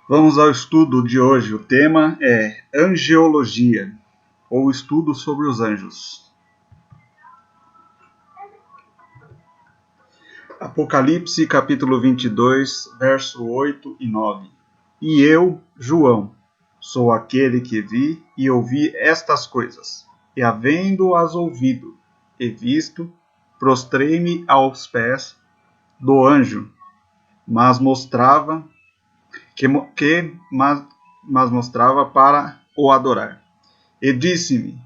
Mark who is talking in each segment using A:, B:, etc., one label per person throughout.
A: Vamos ao estudo de hoje. O tema é angeologia, ou estudo sobre os anjos. Apocalipse capítulo 22, verso 8 e 9. E eu, João, sou aquele que vi e ouvi estas coisas, e havendo-as ouvido e visto, prostrei-me aos pés do anjo, mas mostrava mostrava para o adorar. E disse-me: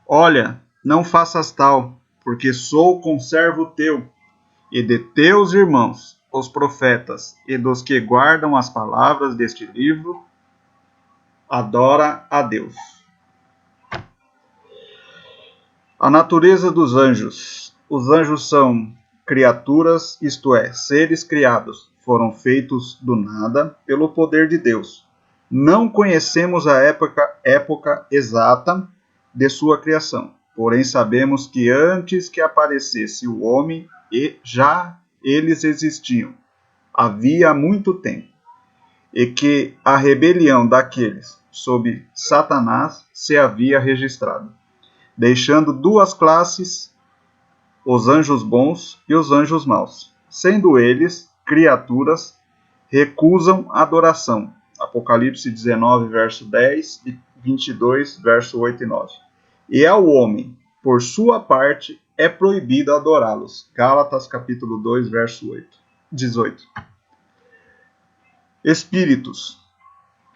A: Olha, não faças tal, porque sou conservo teu e de teus irmãos, os profetas, e dos que guardam as palavras deste livro. Adora a Deus. A natureza dos anjos. Os anjos são criaturas, isto é, seres criados. Foram feitos do nada pelo poder de Deus. Não conhecemos a época exata de sua criação, porém sabemos que antes que aparecesse o homem, já eles existiam, havia muito tempo, e que a rebelião daqueles sob Satanás se havia registrado, deixando duas classes, os anjos bons e os anjos maus. Sendo eles criaturas, recusam adoração. Apocalipse 19, verso 10 e 22, verso 8 e 9. E ao homem, por sua parte, é proibido adorá-los. Gálatas capítulo 2, verso 18. Espíritos.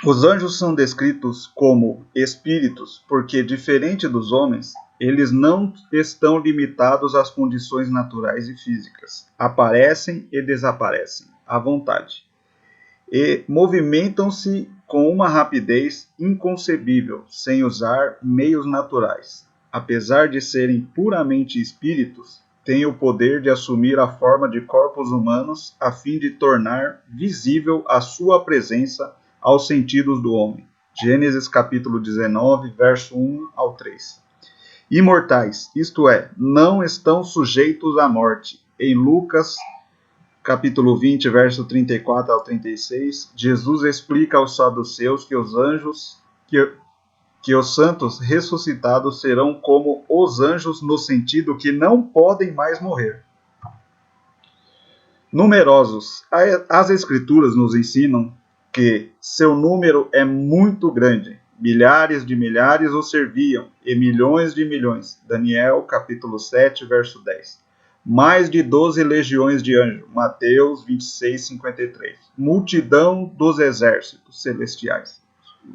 A: Os anjos são descritos como espíritos porque, diferente dos homens, eles não estão limitados às condições naturais e físicas. Aparecem e desaparecem à vontade. E movimentam-se com uma rapidez inconcebível, sem usar meios naturais. Apesar de serem puramente espíritos, têm o poder de assumir a forma de corpos humanos a fim de tornar visível a sua presença aos sentidos do homem. Gênesis capítulo 19, verso 1 ao 3. Imortais, isto é, não estão sujeitos à morte. Em Lucas capítulo 20, verso 34 ao 36, Jesus explica aos saduceus que os anjos, que os santos ressuscitados serão como os anjos no sentido que não podem mais morrer. Numerosos. As escrituras nos ensinam que seu número é muito grande. Milhares de milhares o serviam, e milhões de milhões. Daniel, capítulo 7, verso 10. Mais de 12 legiões de anjos. Mateus 26, 53. Multidão dos exércitos celestiais.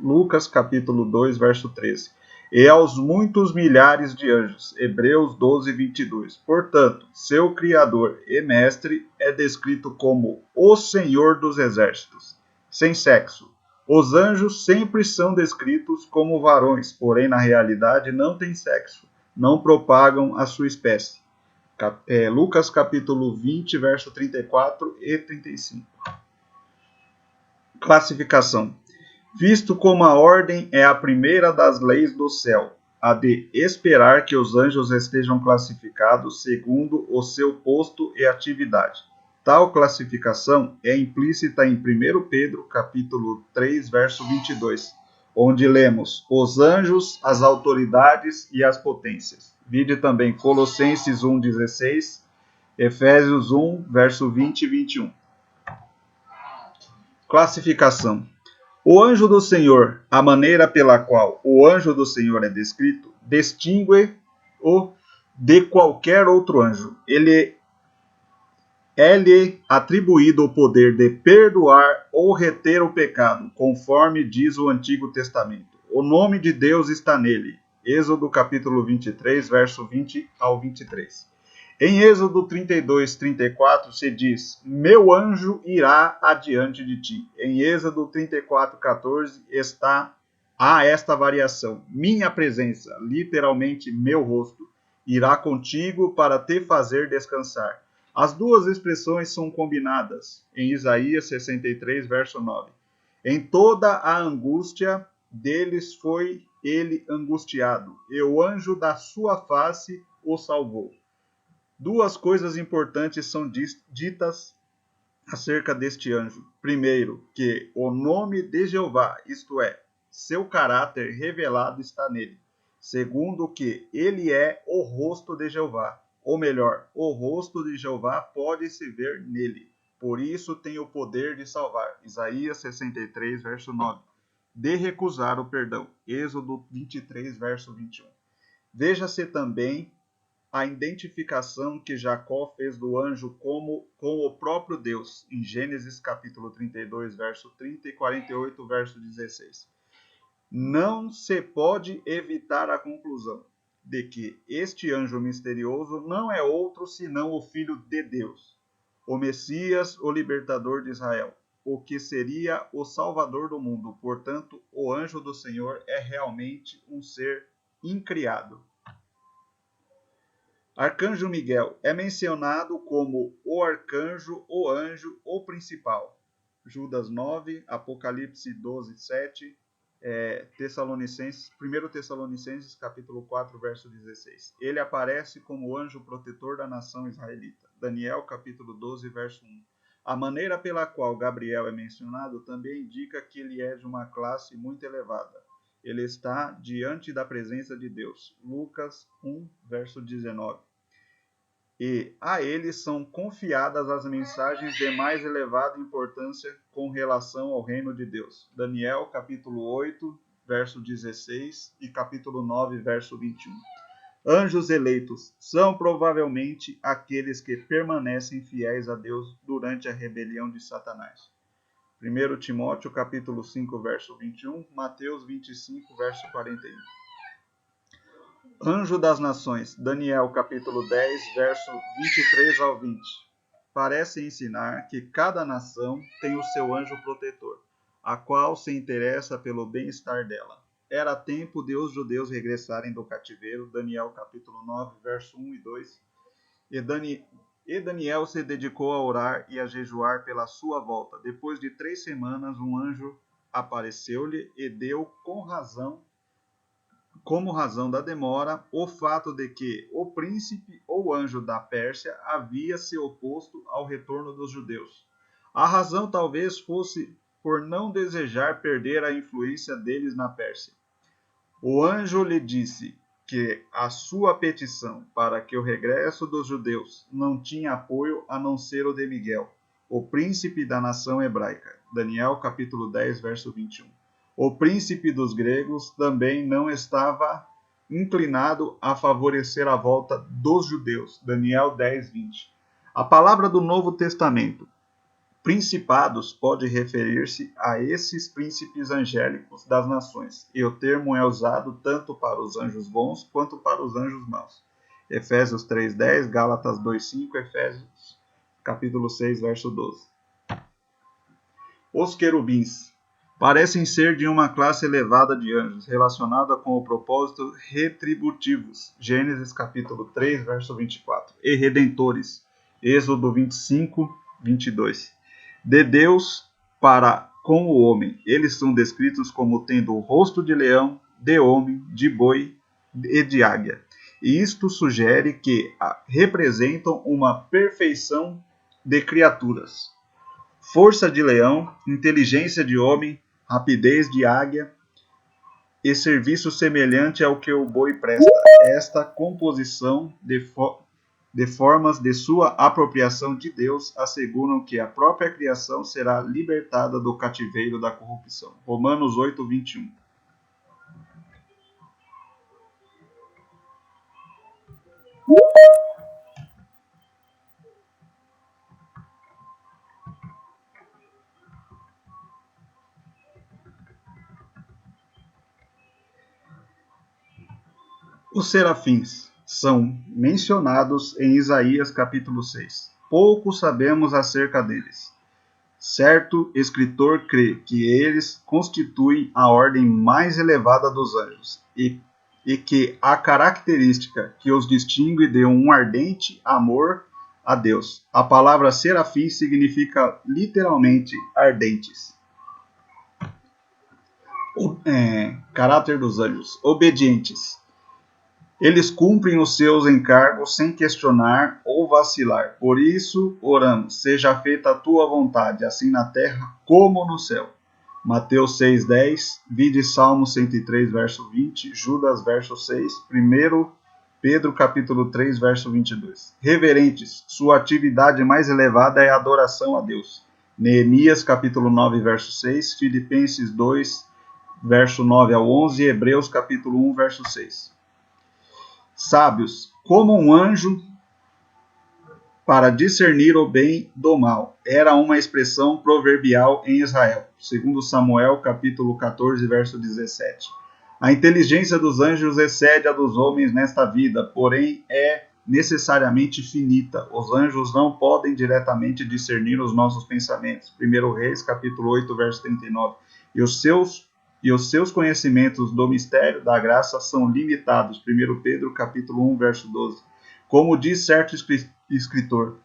A: Lucas, capítulo 2, verso 13. E aos muitos milhares de anjos. Hebreus 12, 22. Portanto, seu Criador e Mestre é descrito como o Senhor dos Exércitos, sem sexo. Os anjos sempre são descritos como varões, porém na realidade não têm sexo, não propagam a sua espécie. Lucas capítulo 20, verso 34 e 35. Classificação. Visto como a ordem é a primeira das leis do céu, a de esperar que os anjos estejam classificados segundo o seu posto e atividade. Tal classificação é implícita em 1 Pedro, capítulo 3, verso 22, onde lemos os anjos, as autoridades e as potências. Vide também Colossenses 1,16, Efésios 1, verso 20 e 21. Classificação. O anjo do Senhor, a maneira pela qual o anjo do Senhor é descrito, distingue-o de qualquer outro anjo. Ele é-lhe atribuído o poder de perdoar ou reter o pecado, conforme diz o Antigo Testamento. O nome de Deus está nele. Êxodo capítulo 23, verso 20 ao 23. Em Êxodo 32, 34 se diz: meu anjo irá adiante de ti. Em Êxodo 34, 14 há esta variação: minha presença, literalmente meu rosto, irá contigo para te fazer descansar. As duas expressões são combinadas em Isaías 63, verso 9. Em toda a angústia deles foi ele angustiado, e o anjo da sua face o salvou. Duas coisas importantes são ditas acerca deste anjo. Primeiro, que o nome de Jeová, isto é, seu caráter revelado está nele. Segundo, que ele é o rosto de Jeová. Ou melhor, o rosto de Jeová pode se ver nele. Por isso tem o poder de salvar. Isaías 63, verso 9. De recusar o perdão. Êxodo 23, verso 21. Veja-se também a identificação que Jacó fez do anjo com o próprio Deus, em Gênesis capítulo 32, verso 30 e 48, verso 16. Não se pode evitar a conclusão de que este anjo misterioso não é outro senão o Filho de Deus, o Messias, o libertador de Israel, o que seria o Salvador do mundo. Portanto, o anjo do Senhor é realmente um ser incriado. Arcanjo Miguel é mencionado como o arcanjo, o anjo, o principal. Judas 9, Apocalipse 12, 7, 1 Tessalonicenses capítulo 4, verso 16. Ele aparece como anjo protetor da nação israelita. Daniel capítulo 12, verso 1. A maneira pela qual Gabriel é mencionado também indica que ele é de uma classe muito elevada. Ele está diante da presença de Deus. Lucas 1, verso 19. E a ele são confiadas as mensagens de mais elevada importância com relação ao reino de Deus. Daniel, capítulo 8, verso 16 e capítulo 9, verso 21. Anjos eleitos são provavelmente aqueles que permanecem fiéis a Deus durante a rebelião de Satanás. 1 Timóteo, capítulo 5, verso 21, Mateus 25, verso 41. Anjo das Nações, Daniel capítulo 10, verso 23 ao 20. Parece ensinar que cada nação tem o seu anjo protetor, a qual se interessa pelo bem-estar dela. Era tempo de os judeus regressarem do cativeiro, Daniel capítulo 9, verso 1 e 2. E Daniel se dedicou a orar e a jejuar pela sua volta. Depois de 3 semanas, um anjo apareceu-lhe e deu como razão da demora, o fato de que o príncipe ou anjo da Pérsia havia se oposto ao retorno dos judeus. A razão talvez fosse por não desejar perder a influência deles na Pérsia. O anjo lhe disse que a sua petição para que o regresso dos judeus não tinha apoio a não ser o de Miguel, o príncipe da nação hebraica. Daniel capítulo 10, verso 21. O príncipe dos gregos também não estava inclinado a favorecer a volta dos judeus. Daniel 10, 20. A palavra do Novo Testamento, principados, pode referir-se a esses príncipes angélicos das nações, e o termo é usado tanto para os anjos bons quanto para os anjos maus. Efésios 3:10, Gálatas 2:5, Efésios capítulo 6, verso 12. Os querubins parecem ser de uma classe elevada de anjos, relacionada com o propósito retributivos, Gênesis capítulo 3, verso 24, e redentores, Êxodo 25, 22. De Deus para com o homem, eles são descritos como tendo o rosto de leão, de homem, de boi e de águia. E isto sugere que representam uma perfeição de criaturas. Força de leão, inteligência de homem, rapidez de águia e serviço semelhante ao que o boi presta. Esta composição de formas de sua apropriação de Deus asseguram que a própria criação será libertada do cativeiro da corrupção. Romanos 8, 21. Os serafins são mencionados em Isaías capítulo 6. Pouco sabemos acerca deles. Certo escritor crê que eles constituem a ordem mais elevada dos anjos e que a característica que os distingue de um ardente amor a Deus. A palavra serafim significa literalmente ardentes. Caráter dos anjos, obedientes. Eles cumprem os seus encargos sem questionar ou vacilar. Por isso, oramos, seja feita a tua vontade, assim na terra como no céu. Mateus 6,10, vide Salmo 103, verso 20, Judas, verso 6, 1 Pedro, capítulo 3, verso 22. Reverentes, sua atividade mais elevada é a adoração a Deus. Neemias, capítulo 9, verso 6, Filipenses 2, verso 9 ao 11, Hebreus, capítulo 1, verso 6. Sábios, como um anjo para discernir o bem do mal. Era uma expressão proverbial em Israel. Segundo Samuel, capítulo 14, verso 17. A inteligência dos anjos excede a dos homens nesta vida, porém é necessariamente finita. Os anjos não podem diretamente discernir os nossos pensamentos. 1 Reis, capítulo 8, verso 39. E os seus conhecimentos do mistério da graça são limitados. 1 Pedro, capítulo 1, verso 12. Como diz certo escritor,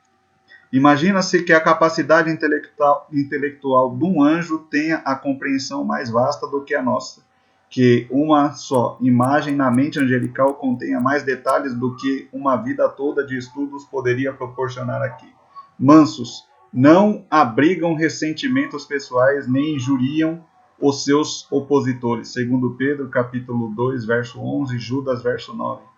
A: imagina-se que a capacidade intelectual de um anjo tenha a compreensão mais vasta do que a nossa, que uma só imagem na mente angelical contenha mais detalhes do que uma vida toda de estudos poderia proporcionar aqui. Mansos, não abrigam ressentimentos pessoais nem injuriam os seus opositores. Segundo Pedro, capítulo 2, verso 11, Judas, verso 9.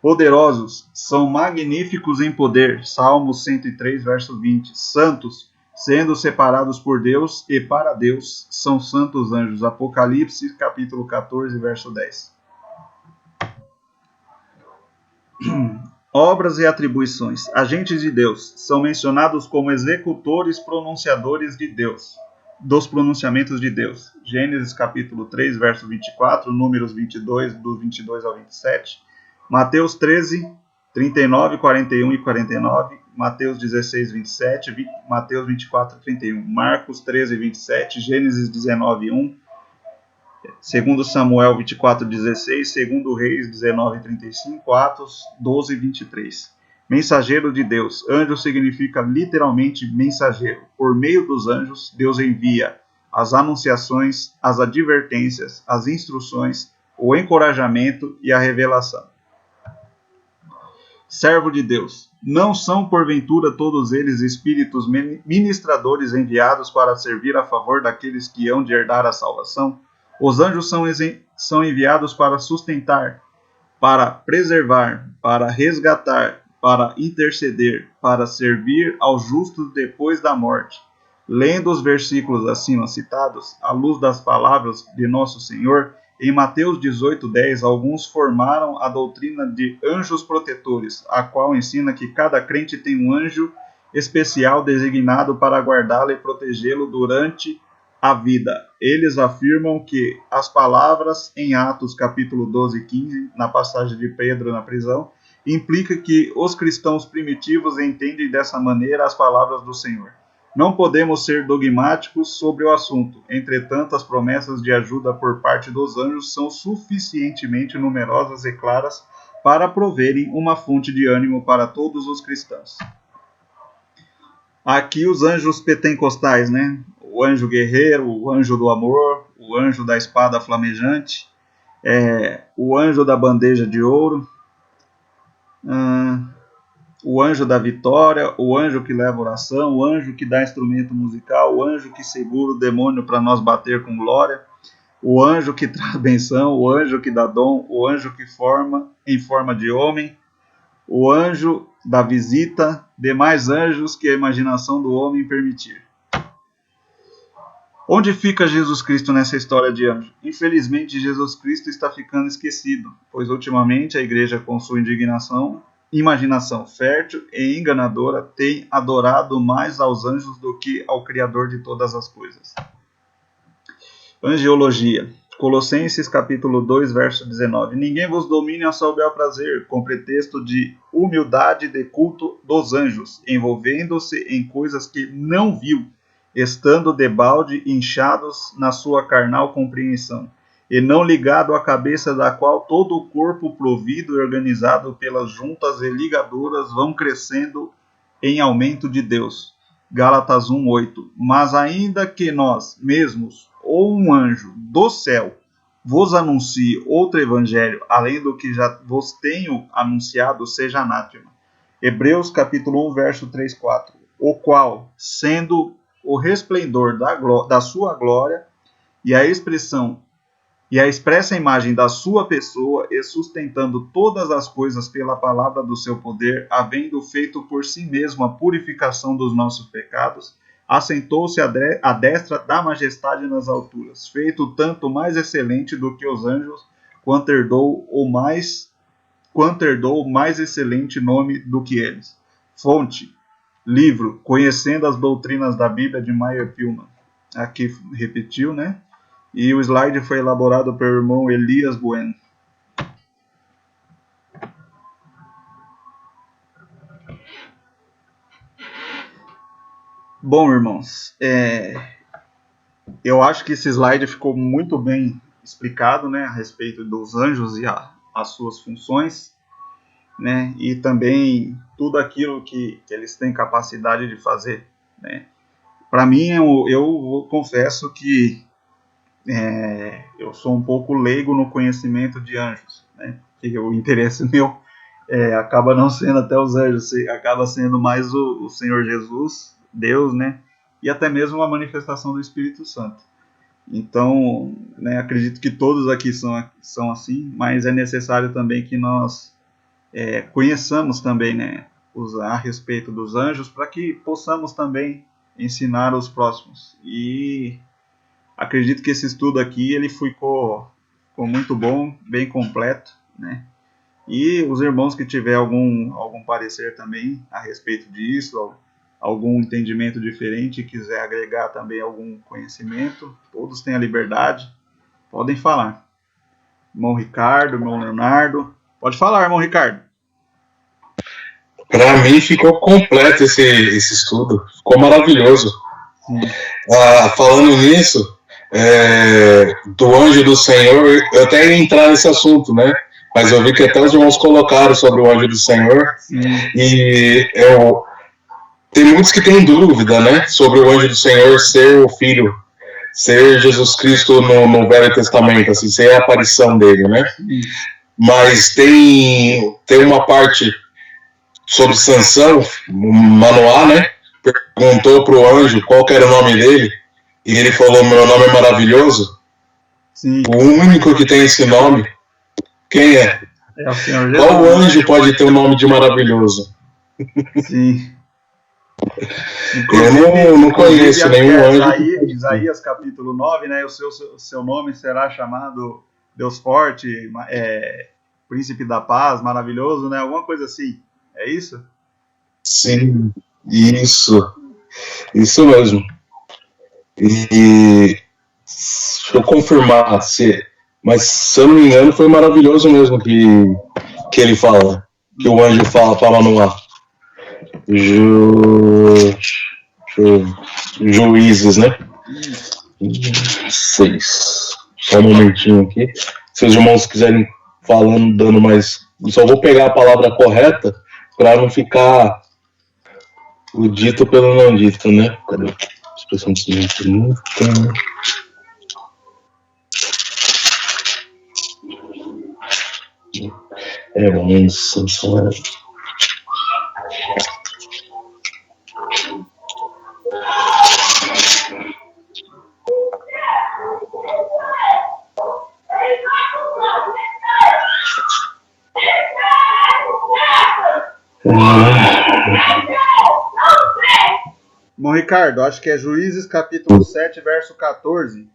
A: Poderosos, são magníficos em poder. Salmos 103, verso 20. Santos, sendo separados por Deus e para Deus, são santos anjos. Apocalipse, capítulo 14, verso 10. Obras e atribuições. Agentes de Deus são mencionados como executores pronunciadores de Deus, dos pronunciamentos de Deus. Gênesis, capítulo 3, verso 24, Números 22, do 22 ao 27. Mateus 13, 39, 41 e 49, Mateus 16, 27, Mateus 24, 31, Marcos 13, 27, Gênesis 19, 1, 2 Samuel 24, 16, 2 Reis 19, 35, Atos 12, 23. Mensageiro de Deus. Anjo significa literalmente mensageiro. Por meio dos anjos, Deus envia as anunciações, as advertências, as instruções, o encorajamento e a revelação. Servo de Deus. Não são, porventura, todos eles espíritos ministradores enviados para servir a favor daqueles que hão de herdar a salvação? Os anjos são enviados para sustentar, para preservar, para resgatar, para interceder, para servir aos justos depois da morte. Lendo os versículos acima citados, à luz das palavras de nosso Senhor, em Mateus 18:10, alguns formaram a doutrina de anjos protetores, a qual ensina que cada crente tem um anjo especial designado para guardá-lo e protegê-lo durante a vida. Eles afirmam que as palavras em Atos capítulo 12 e 15, na passagem de Pedro na prisão, implica que os cristãos primitivos entendem dessa maneira as palavras do Senhor. Não podemos ser dogmáticos sobre o assunto. Entretanto, as promessas de ajuda por parte dos anjos são suficientemente numerosas e claras para proverem uma fonte de ânimo para todos os cristãos. Aqui os anjos pentecostais, né? O anjo guerreiro, o anjo do amor, o anjo da espada flamejante, o anjo da bandeja de ouro, o anjo da vitória, o anjo que leva oração, o anjo que dá instrumento musical, o anjo que segura o demônio para nós bater com glória, o anjo que traz benção, o anjo que dá dom, o anjo que forma em forma de homem, o anjo da visita, demais anjos que a imaginação do homem permitir. Onde fica Jesus Cristo nessa história de anjo? Infelizmente, Jesus Cristo está ficando esquecido, pois ultimamente a igreja, com sua imaginação fértil e enganadora, tem adorado mais aos anjos do que ao Criador de todas as coisas. Angeologia. Colossenses capítulo 2, verso 19. Ninguém vos domine a seu bel prazer, com pretexto de humildade de culto dos anjos, envolvendo-se em coisas que não viu, estando debalde inchados na sua carnal compreensão, e não ligado à cabeça da qual todo o corpo provido e organizado pelas juntas e ligaduras vão crescendo em aumento de Deus. Gálatas 1:8. Mas ainda que nós mesmos, ou um anjo do céu, vos anuncie outro evangelho, além do que já vos tenho anunciado, seja anátema. Hebreus capítulo 1, verso 3, 4. O qual, sendo o resplendor da sua glória e a expressa imagem da sua pessoa, e sustentando todas as coisas pela palavra do seu poder, havendo feito por si mesmo a purificação dos nossos pecados, assentou-se à destra da majestade nas alturas, feito tanto mais excelente do que os anjos, quanto herdou o mais excelente nome do que eles. Fonte, livro, Conhecendo as Doutrinas da Bíblia, de Meyer Pillman. Aqui repetiu, né? E o slide foi elaborado pelo irmão Elias Bueno. Bom, irmãos, eu acho que esse slide ficou muito bem explicado, né, a respeito dos anjos e as suas funções, né, e também tudo aquilo que eles têm capacidade de fazer, né. Para mim, eu confesso que eu sou um pouco leigo no conhecimento de anjos, né, porque o interesse meu acaba não sendo até os anjos, acaba sendo mais o Senhor Jesus, Deus, né, e até mesmo a manifestação do Espírito Santo. Então, né, acredito que todos aqui são assim, mas é necessário também que nós conheçamos também, né, a respeito dos anjos, para que possamos também ensinar os próximos. E acredito que esse estudo aqui ele ficou muito bom, bem completo, né? E os irmãos que tiver algum parecer também a respeito disso, algum entendimento diferente, quiser agregar também algum conhecimento, todos têm a liberdade, podem falar. Irmão Ricardo, irmão Leonardo, pode falar, irmão Ricardo.
B: Para mim ficou completo esse estudo, ficou maravilhoso. Falando nisso, do anjo do Senhor, eu até ia entrar nesse assunto, né? Mas eu vi que até os irmãos colocaram sobre o anjo do Senhor. E tem muitos que têm dúvida, né? Sobre o anjo do Senhor ser o Filho, ser Jesus Cristo no Velho Testamento, assim, ser a aparição dele, né? Mas tem uma parte sobre Sansão, Manoá, né? Perguntou pro anjo qual que era o nome dele, e ele falou: meu nome é maravilhoso.
A: Sim.
B: O único que tem esse nome, quem é?
A: É o Senhor Jesus.
B: Qual anjo pode ter o nome de maravilhoso?
A: Sim.
B: Eu não conheço nenhum anjo.
A: Isaías capítulo 9, né? O seu nome será chamado Deus Forte, Príncipe da Paz, Maravilhoso, né? Alguma coisa assim. É isso?
B: Sim, isso mesmo. E deixa eu confirmar, mas se eu não me engano foi maravilhoso mesmo que ele fala, que o anjo fala para Manoá. Juízes, né? 6. Só um momentinho aqui. Se os irmãos quiserem falando, dando mais. Só vou pegar a palavra correta para não ficar o dito pelo não dito, né? Cadê a expressão de significado?
A: Bom, Ricardo, acho que é Juízes capítulo 7, verso 14.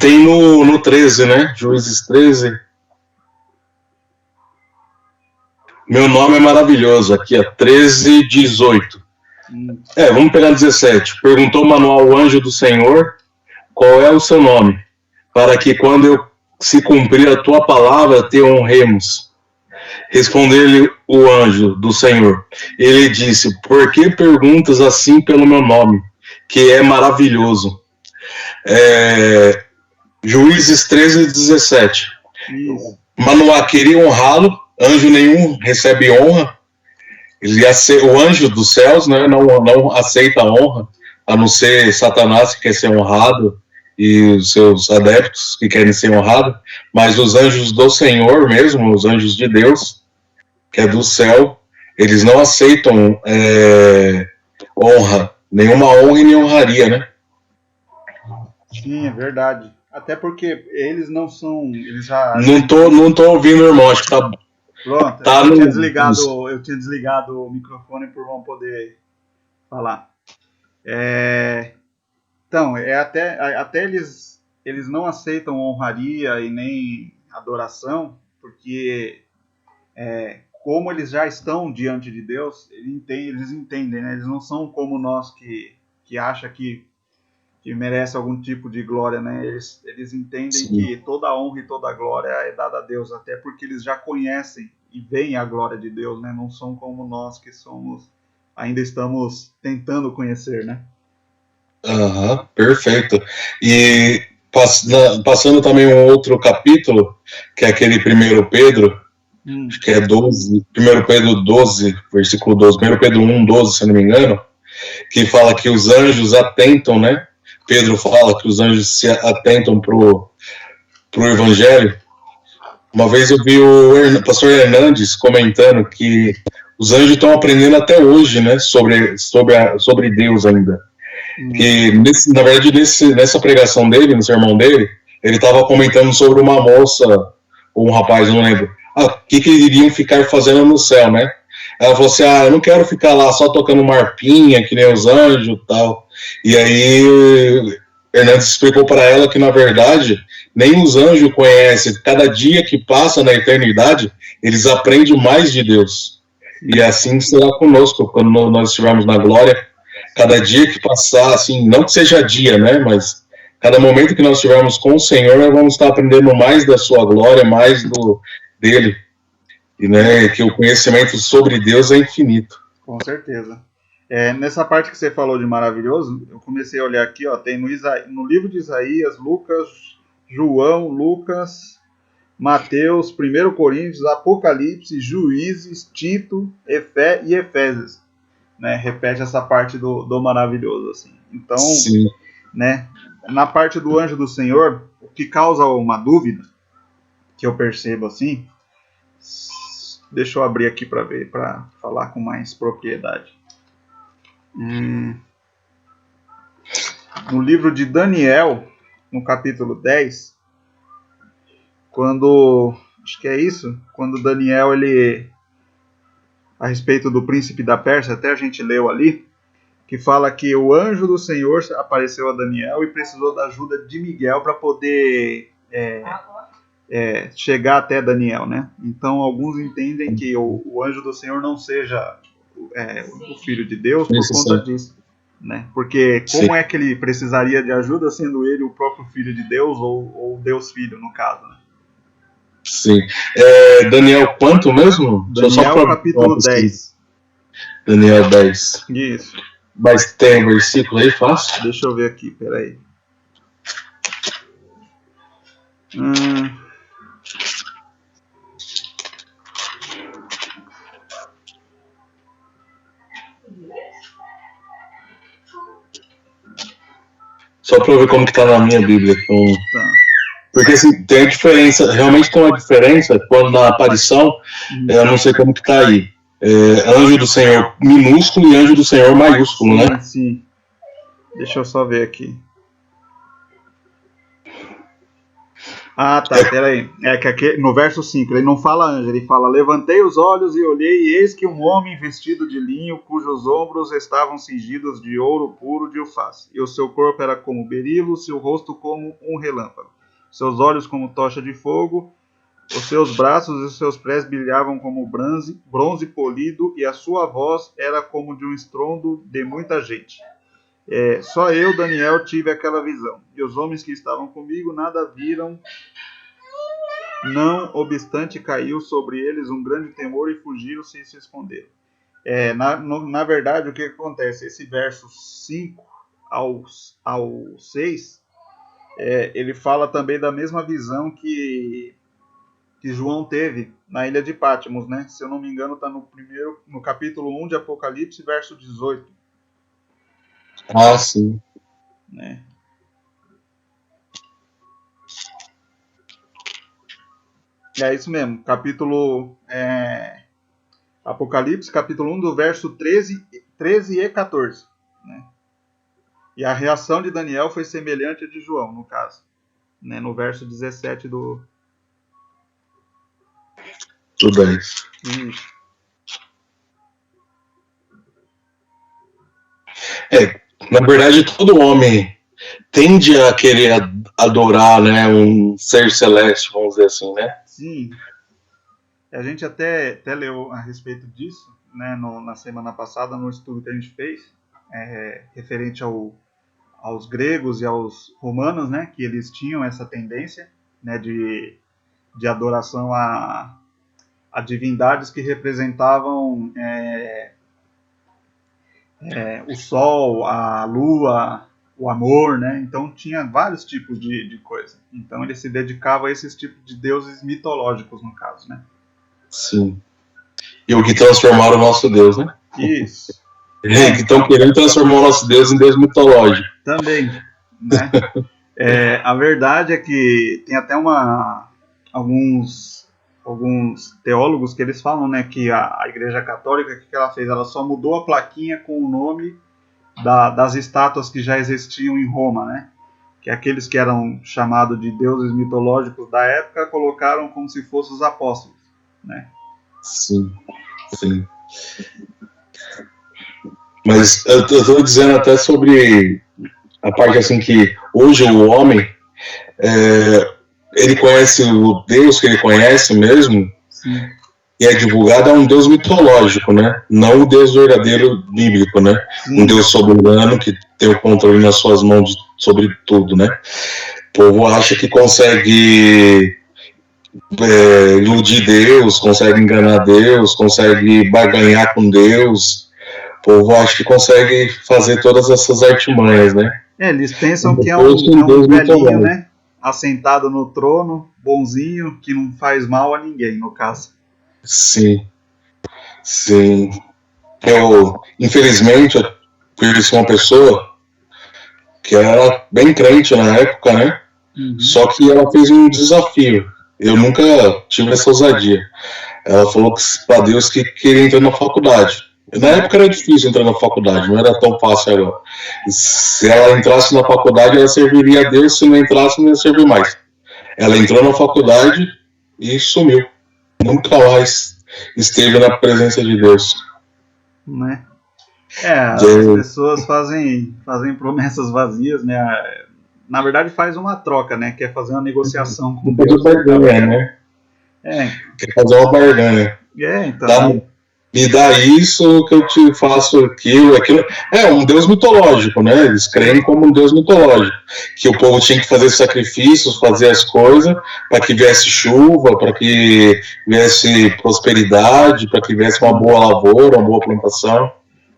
B: Tem no 13, né? Juízes 13. Meu nome é maravilhoso. Aqui, 13, 18. Vamos pegar 17. Perguntou Manoá ao anjo do Senhor, qual é o seu nome? Para que quando eu se cumprir a tua palavra, te honremos. Respondeu-lhe o anjo do Senhor. Ele disse: por que perguntas assim pelo meu nome, que é maravilhoso? Juízes 13, 17. Manoá queria honrá-lo, anjo nenhum recebe honra, O anjo dos céus, né, não aceita a honra, a não ser Satanás, que quer ser honrado, e os seus adeptos que querem ser honrados, mas os anjos do Senhor mesmo, os anjos de Deus, que é do céu, eles não aceitam honra, nenhuma honra e nem honraria, né?
A: Sim, é verdade. Até porque eles não são. Eles já.
B: Não tô ouvindo, irmão, acho que tá.
A: Pronto,
B: Tá
A: eu tinha desligado o microfone por não poder falar. Então, até eles não aceitam honraria e nem adoração, porque como eles já estão diante de Deus, eles entendem, né? Eles não são como nós que acha que merece algum tipo de glória, né? Eles entendem
B: Sim.
A: que toda a honra e toda a glória é dada a Deus, até porque eles já conhecem e veem a glória de Deus, né? Não são como nós que ainda estamos tentando conhecer, né?
B: Perfeito. E passando também um outro capítulo, que é aquele 1 Pedro, acho que é 12, 1 Pedro 12, versículo 12, 1 Pedro 1, 12, se eu não me engano, que fala que os anjos atentam, né? Pedro fala que os anjos se atentam pro evangelho. Uma vez eu vi o pastor Hernandes comentando que os anjos estão aprendendo até hoje, né? Sobre Deus ainda. Que, na verdade, nessa pregação dele, no sermão dele, ele estava comentando sobre uma moça, ou um rapaz, não lembro, o que iriam ficar fazendo no céu, né? Ela falou assim, eu não quero ficar lá só tocando uma harpinha, que nem os anjos e tal. E aí, Hernandes explicou para ela que, na verdade, nem os anjos conhecem. Cada dia que passa na eternidade, eles aprendem mais de Deus. E assim será conosco, quando nós estivermos na glória. Cada dia que passar, assim, não que seja dia, né, mas cada momento que nós estivermos com o Senhor, nós vamos estar aprendendo mais da sua glória, mais dele. E, né, que o conhecimento sobre Deus é infinito.
A: Com certeza. Nessa parte que você falou de maravilhoso, eu comecei a olhar aqui, ó, tem no livro de Isaías, Lucas, João, Lucas, Mateus, 1 Coríntios, Apocalipse, Juízes, Tito, Efé e Efésios. Né? Repete essa parte do maravilhoso. Assim. Então,
B: sim,
A: né, na parte do anjo do Senhor, o que causa uma dúvida, que eu percebo assim, deixa eu abrir aqui para ver, para falar com mais propriedade. No livro de Daniel, no capítulo 10, quando, acho que é isso, quando Daniel, ele, a respeito do príncipe da Pérsia, até a gente leu ali, que fala que o anjo do Senhor apareceu a Daniel e precisou da ajuda de Miguel para poder chegar até Daniel, né? Então, alguns entendem que o anjo do Senhor não seja o filho de Deus por conta disso. Né? Porque como é que ele precisaria de ajuda sendo ele o próprio filho de Deus ou Deus filho, no caso, né?
B: Sim. Daniel quanto mesmo?
A: Daniel capítulo 10.
B: Daniel 10.
A: Isso.
B: Mas tem um versículo aí, fácil?
A: Deixa eu ver aqui, peraí.
B: Só para eu ver como que tá na minha Bíblia. Então... Tá. Porque assim, tem a diferença, realmente tem uma diferença quando na aparição, eu não sei como que tá aí. Anjo do Senhor minúsculo e anjo do Senhor maiúsculo, né?
A: Sim. Deixa eu só ver aqui. Ah, tá, peraí. É que aqui, no verso 5, ele não fala anjo, ele fala: levantei os olhos e olhei, e eis que um homem vestido de linho, cujos ombros estavam cingidos de ouro puro de Ufaz, e o seu corpo era como berilo, seu rosto como um relâmpago, seus olhos como tocha de fogo, os seus braços e os seus pés brilhavam como bronze polido, e a sua voz era como de um estrondo de muita gente. Só eu, Daniel, tive aquela visão, e os homens que estavam comigo nada viram. Não obstante, caiu sobre eles um grande temor e fugiram-se e se esconderam. Na verdade, o que acontece? Esse verso 5 ao 6, ele fala também da mesma visão que que João teve na ilha de Patmos, né? Se eu não me engano, está no capítulo 1 de Apocalipse, verso 18.
B: Ah, sim.
A: Né? É isso mesmo, Apocalipse, capítulo 1, do verso 13 e 14. Né? E a reação de Daniel foi semelhante à de João, no caso. Né? No verso 17 do...
B: Tudo isso. Na verdade, todo homem tende a querer adorar, né, um ser celeste, vamos dizer assim, né?
A: Sim. A gente até leu a respeito disso, né, na semana passada, no estudo que a gente fez, referente aos gregos e aos romanos, né, que eles tinham essa tendência, né, de adoração a divindades que representavam o sol, a lua, o amor, né? Então tinha vários tipos de coisa. Então ele se dedicava a esses tipos de deuses mitológicos, no caso, né?
B: Sim. E o que transformaram o nosso Deus, né?
A: Isso.
B: Que estão querendo transformar o nosso Deus em Deus mitológico.
A: Também, né? A verdade é que tem até alguns teólogos que eles falam, né, que a Igreja Católica, o que ela fez? Ela só mudou a plaquinha com o nome das estátuas que já existiam em Roma, né? Que aqueles que eram chamados de deuses mitológicos da época colocaram como se fossem os apóstolos, né?
B: Sim, sim. Mas eu estou dizendo até sobre a parte assim que hoje o homem ele conhece o Deus que ele conhece mesmo.
A: Sim.
B: E é divulgado a um Deus mitológico, né? Não o Deus verdadeiro bíblico, né?
A: Sim.
B: Um Deus soberano que tem o controle nas suas mãos sobre tudo, né? O povo acha que consegue iludir Deus, consegue enganar Deus, consegue barganhar com Deus. O povo acha que consegue fazer todas essas artimanhas, né?
A: Eles pensam que é um velhinho, né? Assentado no trono, bonzinho, que não faz mal a ninguém, no caso.
B: Sim, sim. Infelizmente, eu conheci uma pessoa que era bem crente na época, né?
A: Uhum.
B: Só que ela fez um desafio. Eu nunca tive essa ousadia. Ela falou para Deus que queria entrar na faculdade. Na época era difícil entrar na faculdade, não era tão fácil agora. Se ela entrasse na faculdade, ela serviria a Deus, se não entrasse, não ia servir mais. Ela entrou na faculdade e sumiu. Nunca mais esteve na presença de Deus.
A: Né? As pessoas fazem promessas vazias, né? Na verdade, faz uma troca, né? Quer fazer uma negociação com Deus.
B: Barganha, né? Quer fazer uma barganha.
A: Então.
B: Me dá isso que eu te faço aquilo. É um Deus mitológico, né? Eles creem como um Deus mitológico. Que o povo tinha que fazer sacrifícios, fazer as coisas para que viesse chuva, para que viesse prosperidade, para que viesse uma boa lavoura, uma boa plantação.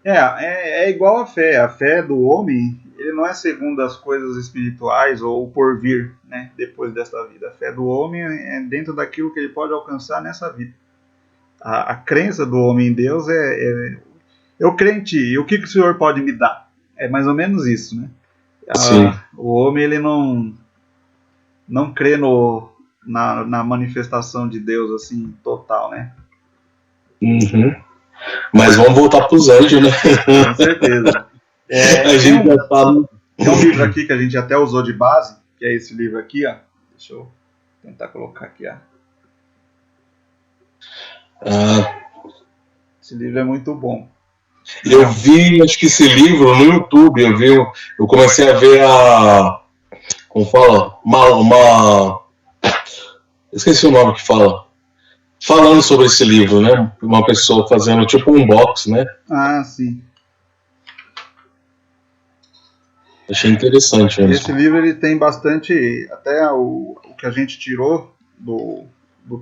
A: É igual a fé. A fé do homem, ele não é segundo as coisas espirituais ou o porvir, né? Depois dessa vida. A fé do homem é dentro daquilo que ele pode alcançar nessa vida. A crença do homem em Deus eu creio em ti, e o que o Senhor pode me dar? É mais ou menos isso, né? O homem, ele não crê na manifestação de Deus, assim, total, né?
B: Uhum. Mas vamos voltar para os anjos, né?
A: Com certeza. Tem um livro aqui que a gente até usou de base, que é esse livro aqui, ó. Deixa eu tentar colocar aqui, ó. Esse livro é muito bom.
B: Eu vi, acho que esse livro no YouTube, eu comecei a ver como fala? Esqueci o nome que fala. Falando sobre esse livro, né? Uma pessoa fazendo tipo um unboxing, né?
A: Ah, sim.
B: Achei interessante mesmo.
A: Esse livro ele tem bastante, até o que a gente tirou do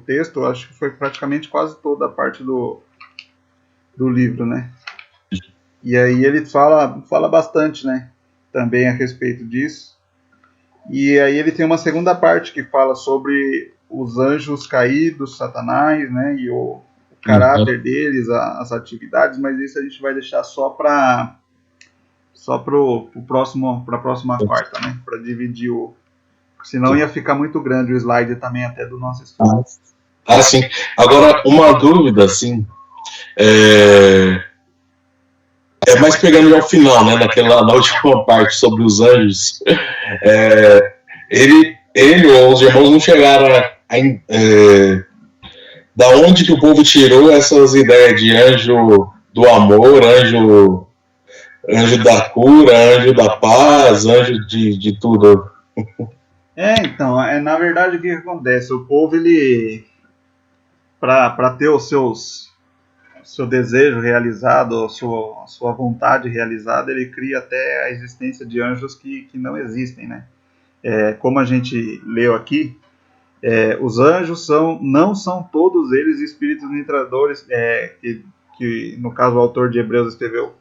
A: texto, acho que foi praticamente quase toda a parte do livro, né? E aí ele fala bastante, né? Também a respeito disso. E aí ele tem uma segunda parte que fala sobre os anjos caídos, Satanás, né, e o caráter deles, as atividades, mas isso a gente vai deixar só para a próxima quarta, né, para dividir senão ia ficar muito grande o slide também até do nosso estudo.
B: Sim. Agora, uma dúvida, assim, mais pegando ao final, né, na última parte sobre os anjos, ele ou os irmãos não chegaram da onde que o povo tirou essas ideias de anjo do amor, anjo da cura, anjo da paz, anjo de tudo.
A: Então, na verdade o que acontece? O povo, ele, para ter o seu desejo realizado, a sua vontade realizada, ele cria até a existência de anjos que não existem, né? Como a gente leu aqui, os anjos não são todos eles espíritos ministradores, que no caso o autor de Hebreus escreveu.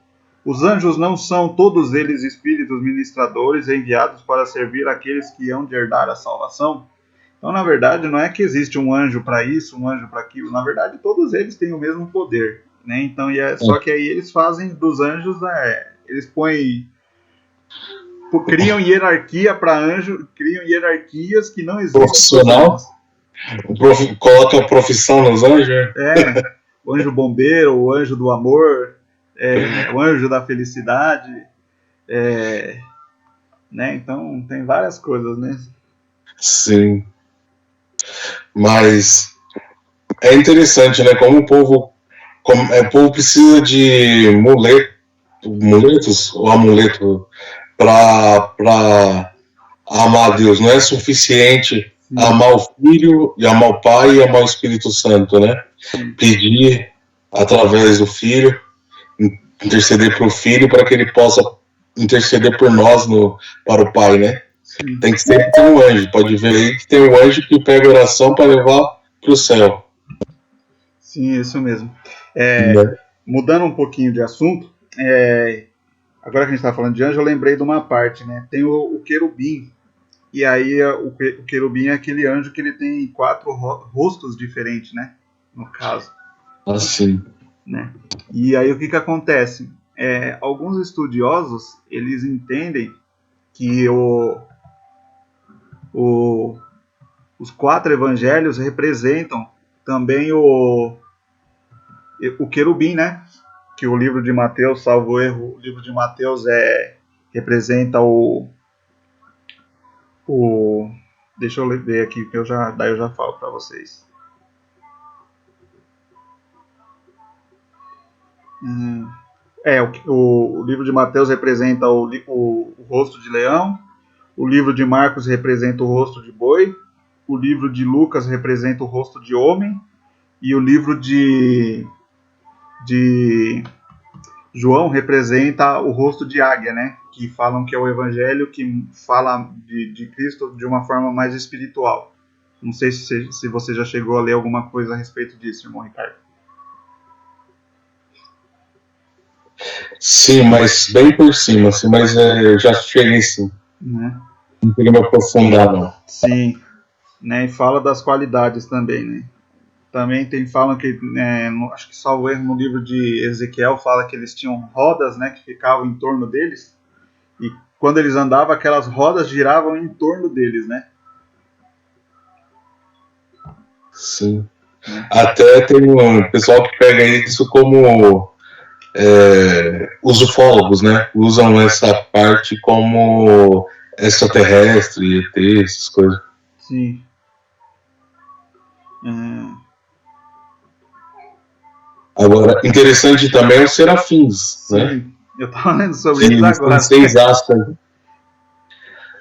A: Os anjos não são todos eles espíritos ministradores enviados para servir aqueles que hão de herdar a salvação. Então, na verdade, não é que existe um anjo para isso, um anjo para aquilo. Na verdade, todos eles têm o mesmo poder, né? Então, só que aí eles fazem dos anjos, eles criam hierarquia para anjo, criam hierarquias que não existem.
B: Profissional? Coloca a profissão nos anjos?
A: O anjo bombeiro, o anjo do amor, o anjo da felicidade, né? Então tem várias coisas, né?
B: Sim. Mas é interessante, né? Como o povo precisa de muletos ou amuleto para amar a Deus. Não é suficiente amar o Filho e amar o Pai e amar o Espírito Santo, né? Pedir através do Filho, interceder para o Filho para que ele possa interceder por nós para o Pai, né? Sim. Tem que sempre ter um anjo. Pode ver aí que tem um anjo que pega a oração para levar para o céu.
A: Sim, isso mesmo. Mudando um pouquinho de assunto, agora que a gente está falando de anjo, eu lembrei de uma parte, né? Tem o querubim. E aí o querubim é aquele anjo que ele tem 4 rostos diferentes, né? No caso.
B: Assim.
A: Né? E aí o que acontece? Alguns estudiosos, eles entendem que os 4 evangelhos representam também o querubim, né? Que o livro de Mateus, salvo erro, o livro de Mateus representa deixa eu ver aqui, que daí eu já falo para vocês. O livro de Mateus representa o rosto de leão, o livro de Marcos representa o rosto de boi, o livro de Lucas representa o rosto de homem, e o livro de João representa o rosto de águia, né? Que falam que é o evangelho que fala de Cristo de uma forma mais espiritual. Não sei se você já chegou a ler alguma coisa a respeito disso, irmão Ricardo.
B: Sim, mas bem por cima, assim, mas eu já cheguei sim.
A: Né?
B: Não queria me aprofundar, não.
A: Sim, né? E fala das qualidades também, né? Também falam que, acho que salvo erro, no livro de Ezequiel fala que eles tinham rodas, né, que ficavam em torno deles, e quando eles andavam, aquelas rodas giravam em torno deles, né?
B: Sim. Até tem um pessoal que pega isso como os ufólogos, né? Usam essa parte como extraterrestre, ET, essas coisas.
A: Sim.
B: Agora, interessante também é os serafins,
A: Sim,
B: né?
A: Eu tava lendo sobre eles agora.
B: Tem 6 asas.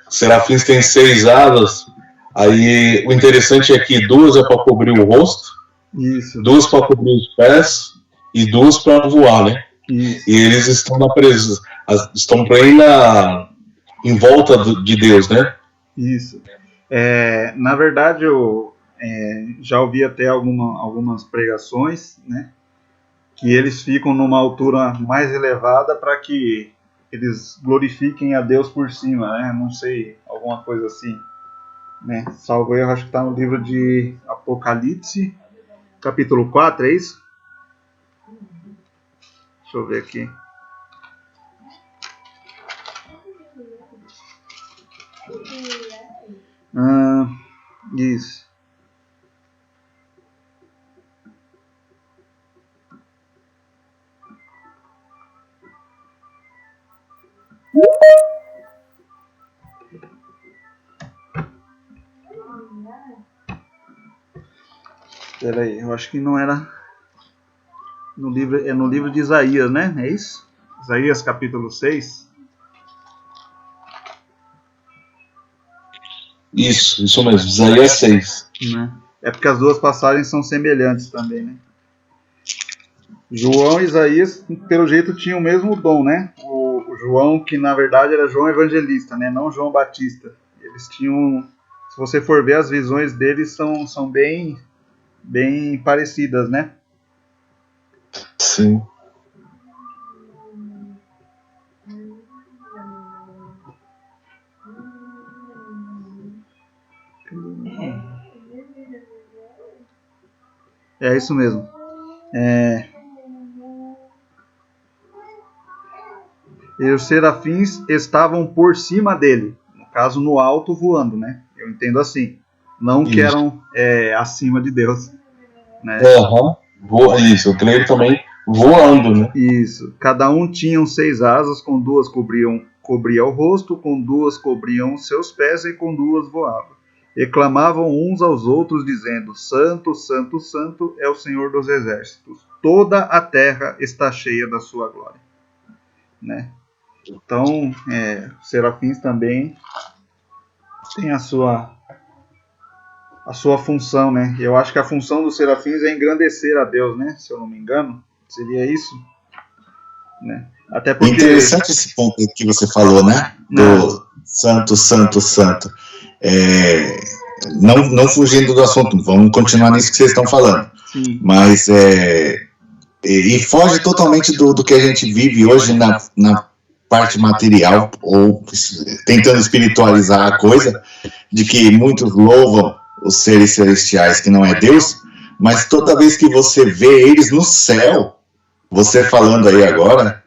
B: Serafins têm 6 asas. Aí o interessante é que 2 é para cobrir o rosto,
A: Isso.
B: 2 para cobrir os pés e 2 para voar, né?
A: Isso.
B: E eles estão estão bem em volta de Deus, né?
A: Isso. Na verdade, eu já ouvi até algumas pregações, né? Que eles ficam numa altura mais elevada para que eles glorifiquem a Deus por cima, né? Não sei, alguma coisa assim. né? Salvo erro, acho que está no livro de Apocalipse, capítulo 4, é isso? Deixa eu ver aqui. Isso. Espera aí, eu acho que não era no livro, é no livro de Isaías, né? É isso? Isaías capítulo 6.
B: Isso mesmo, Isaías 6.
A: Né? É porque as duas passagens são semelhantes também, né? João e Isaías, pelo jeito, tinham o mesmo dom, né? O João, que na verdade era João Evangelista, né? Não João Batista. Eles tinham, se você for ver, as visões deles são bem parecidas, né?
B: Sim.
A: É isso mesmo. E os serafins estavam por cima dele, no caso no alto voando, né? Eu entendo assim, não que eram acima de Deus, né?
B: Isso, eu creio também voando, né?
A: Isso. Cada um tinha 6 asas, com 2 cobria o rosto, com 2 cobriam os seus pés e com 2 voavam. E clamavam uns aos outros, dizendo: Santo, Santo, Santo é o Senhor dos Exércitos. Toda a terra está cheia da sua glória. Né? Então, os serafins também têm a sua função, né? Eu acho que a função dos serafins é engrandecer a Deus, né? Se eu não me engano, seria isso, né? Até porque...
C: Interessante esse ponto que você falou, né? Do Santo, Santo, Santo. Não fugindo do assunto, vamos continuar nisso que vocês estão falando.
A: Sim.
C: Mas e foge totalmente do que a gente vive hoje na parte material, ou tentando espiritualizar a coisa, de que muitos louvam os seres celestiais que não é Deus, mas toda vez que você vê eles no céu, você falando aí agora,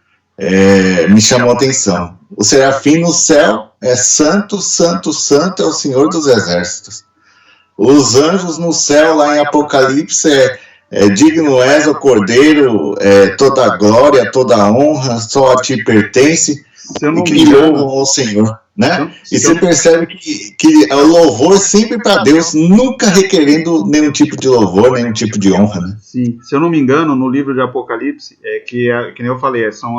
C: me chamou a atenção. O serafim no céu é Santo, Santo, Santo é o Senhor dos Exércitos. Os anjos no céu, lá em Apocalipse, digno és, ó Cordeiro, toda a glória, toda a honra, só a ti pertence, e que louvam ao Senhor. Né? E você percebe que o louvor sempre para Deus, nunca requerendo nenhum tipo de louvor, nenhum tipo de honra. Né?
A: Sim, se eu não me engano, no livro de Apocalipse, que nem eu falei, são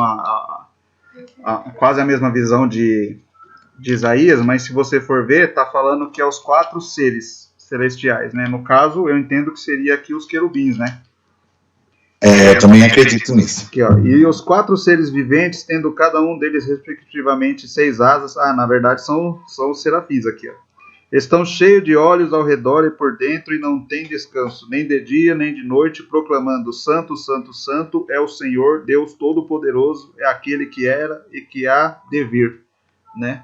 A: quase a mesma visão de Isaías, mas se você for ver, está falando que é os 4 seres celestiais, né? No caso, eu entendo que seria aqui os querubins, né?
C: Eu também acredito nisso.
A: Aqui, ó. E os 4 seres viventes, tendo cada um deles respectivamente 6 asas, na verdade são os serafins aqui, ó. Estão cheios de olhos ao redor e por dentro e não tem descanso, nem de dia nem de noite, proclamando: Santo, Santo, Santo é o Senhor, Deus Todo-Poderoso, é aquele que era e que há de vir, né?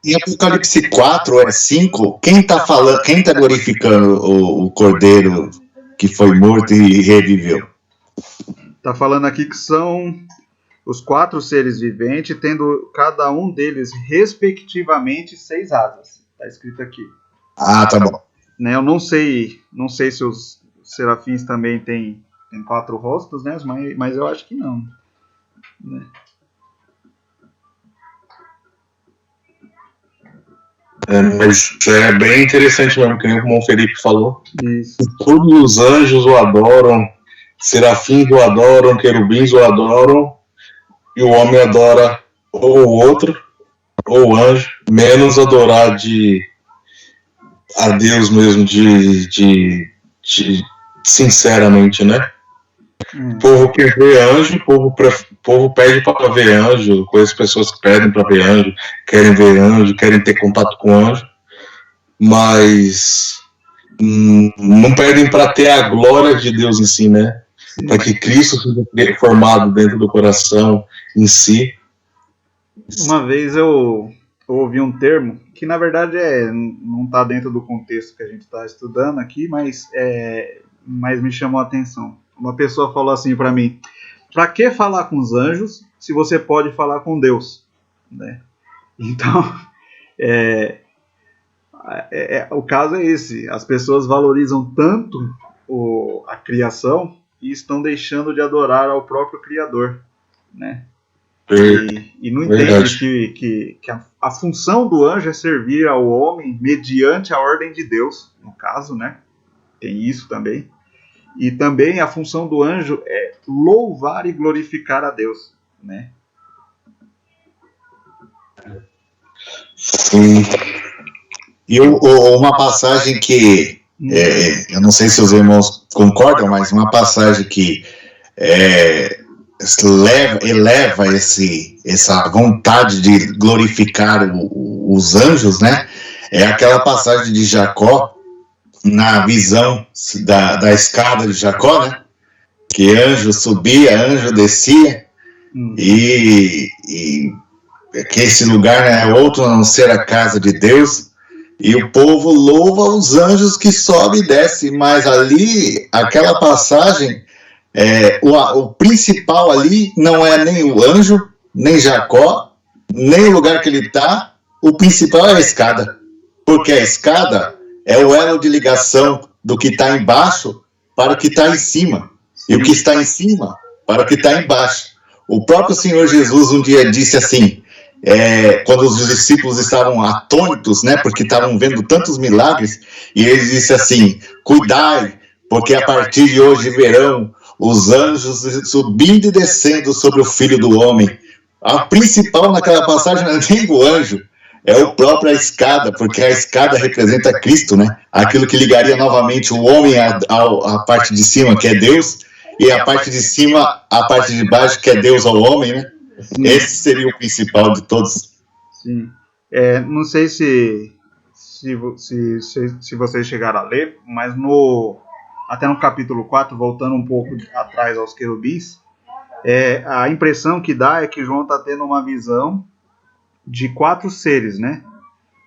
C: Em Apocalipse 4, 5, quem está falando, quem está glorificando o Cordeiro que foi morto e reviveu?
A: Está falando aqui que são os 4 seres viventes, tendo cada um deles, respectivamente, 6 asas. Está escrito aqui.
C: Tá bom.
A: Né, eu não sei se os serafins também têm 4 rostos, né? Mas eu acho que não. Né?
B: Mas é bem interessante mesmo, como o Felipe falou.
A: Isso.
B: Todos os anjos o adoram, serafins o adoram, querubins o adoram, e o homem adora ou o outro, ou o anjo, menos adorar a Deus mesmo, de sinceramente, né? O povo quer ver anjo, o povo pede para ver anjo, conheço pessoas que pedem para ver anjo, querem ter contato com anjo, mas não pedem para ter a glória de Deus em si, né? Para que Cristo seja formado dentro do coração em si.
A: Uma vez eu ouvi um termo que na verdade não está dentro do contexto que a gente está estudando aqui, mas me chamou a atenção. Uma pessoa falou assim para mim: para que falar com os anjos se você pode falar com Deus? Né? Então, o caso é esse. As pessoas valorizam tanto a criação e estão deixando de adorar ao próprio Criador, né? E não entende que a função do anjo é servir ao homem mediante a ordem de Deus, no caso, né? Tem isso também. E também a função do anjo é louvar e glorificar a Deus, né?
C: Sim. E uma passagem que, eu não sei se os irmãos concordam, mas uma passagem que eleva essa vontade de glorificar os anjos, né? É aquela passagem de Jacó, na visão da escada de Jacó, né? Que anjo subia, anjo descia, e que esse lugar não é outro a não ser a casa de Deus, e o povo louva os anjos que sobe e desce, mas ali, aquela passagem, o principal ali não é nem o anjo, nem Jacó, nem o lugar que ele está, o principal é a escada, porque a escada é o elo de ligação do que está embaixo para o que está em cima, e o que está em cima para o que está embaixo. O próprio Senhor Jesus um dia disse assim, quando os discípulos estavam atônitos, né, porque estavam vendo tantos milagres, e ele disse assim: cuidai, porque a partir de hoje verão os anjos subindo e descendo sobre o Filho do Homem. A principal naquela passagem não é nem o anjo, é o próprio a escada, porque a escada representa Cristo, né? Aquilo que ligaria novamente o homem à parte de cima, que é Deus, e a parte de cima, a parte de baixo, que é Deus ao homem, né? Sim. Esse seria o principal de todos.
A: Sim. Não sei se vocês chegaram a ler, mas até no capítulo 4, voltando um pouco atrás aos querubins, a impressão que dá é que João está tendo uma visão de 4 seres, né?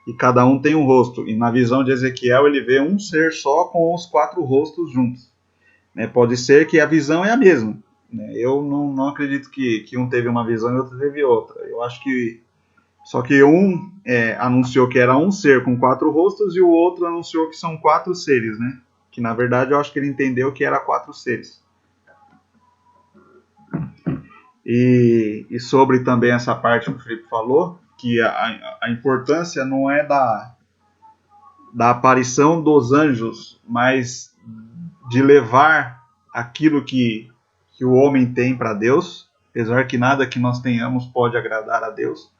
A: E cada um tem um rosto. E na visão de Ezequiel ele vê um ser só com os 4 rostos juntos. Né? Pode ser que a visão é a mesma. Né? Eu não acredito que um teve uma visão e outro teve outra. Eu acho que só que um anunciou que era um ser com 4 rostos e o outro anunciou que são 4 seres, né? Que na verdade eu acho que ele entendeu que era 4 seres. E sobre também essa parte que o Felipe falou, que a importância não é da aparição dos anjos, mas de levar aquilo que o homem tem para Deus, apesar que nada que nós tenhamos pode agradar a Deus,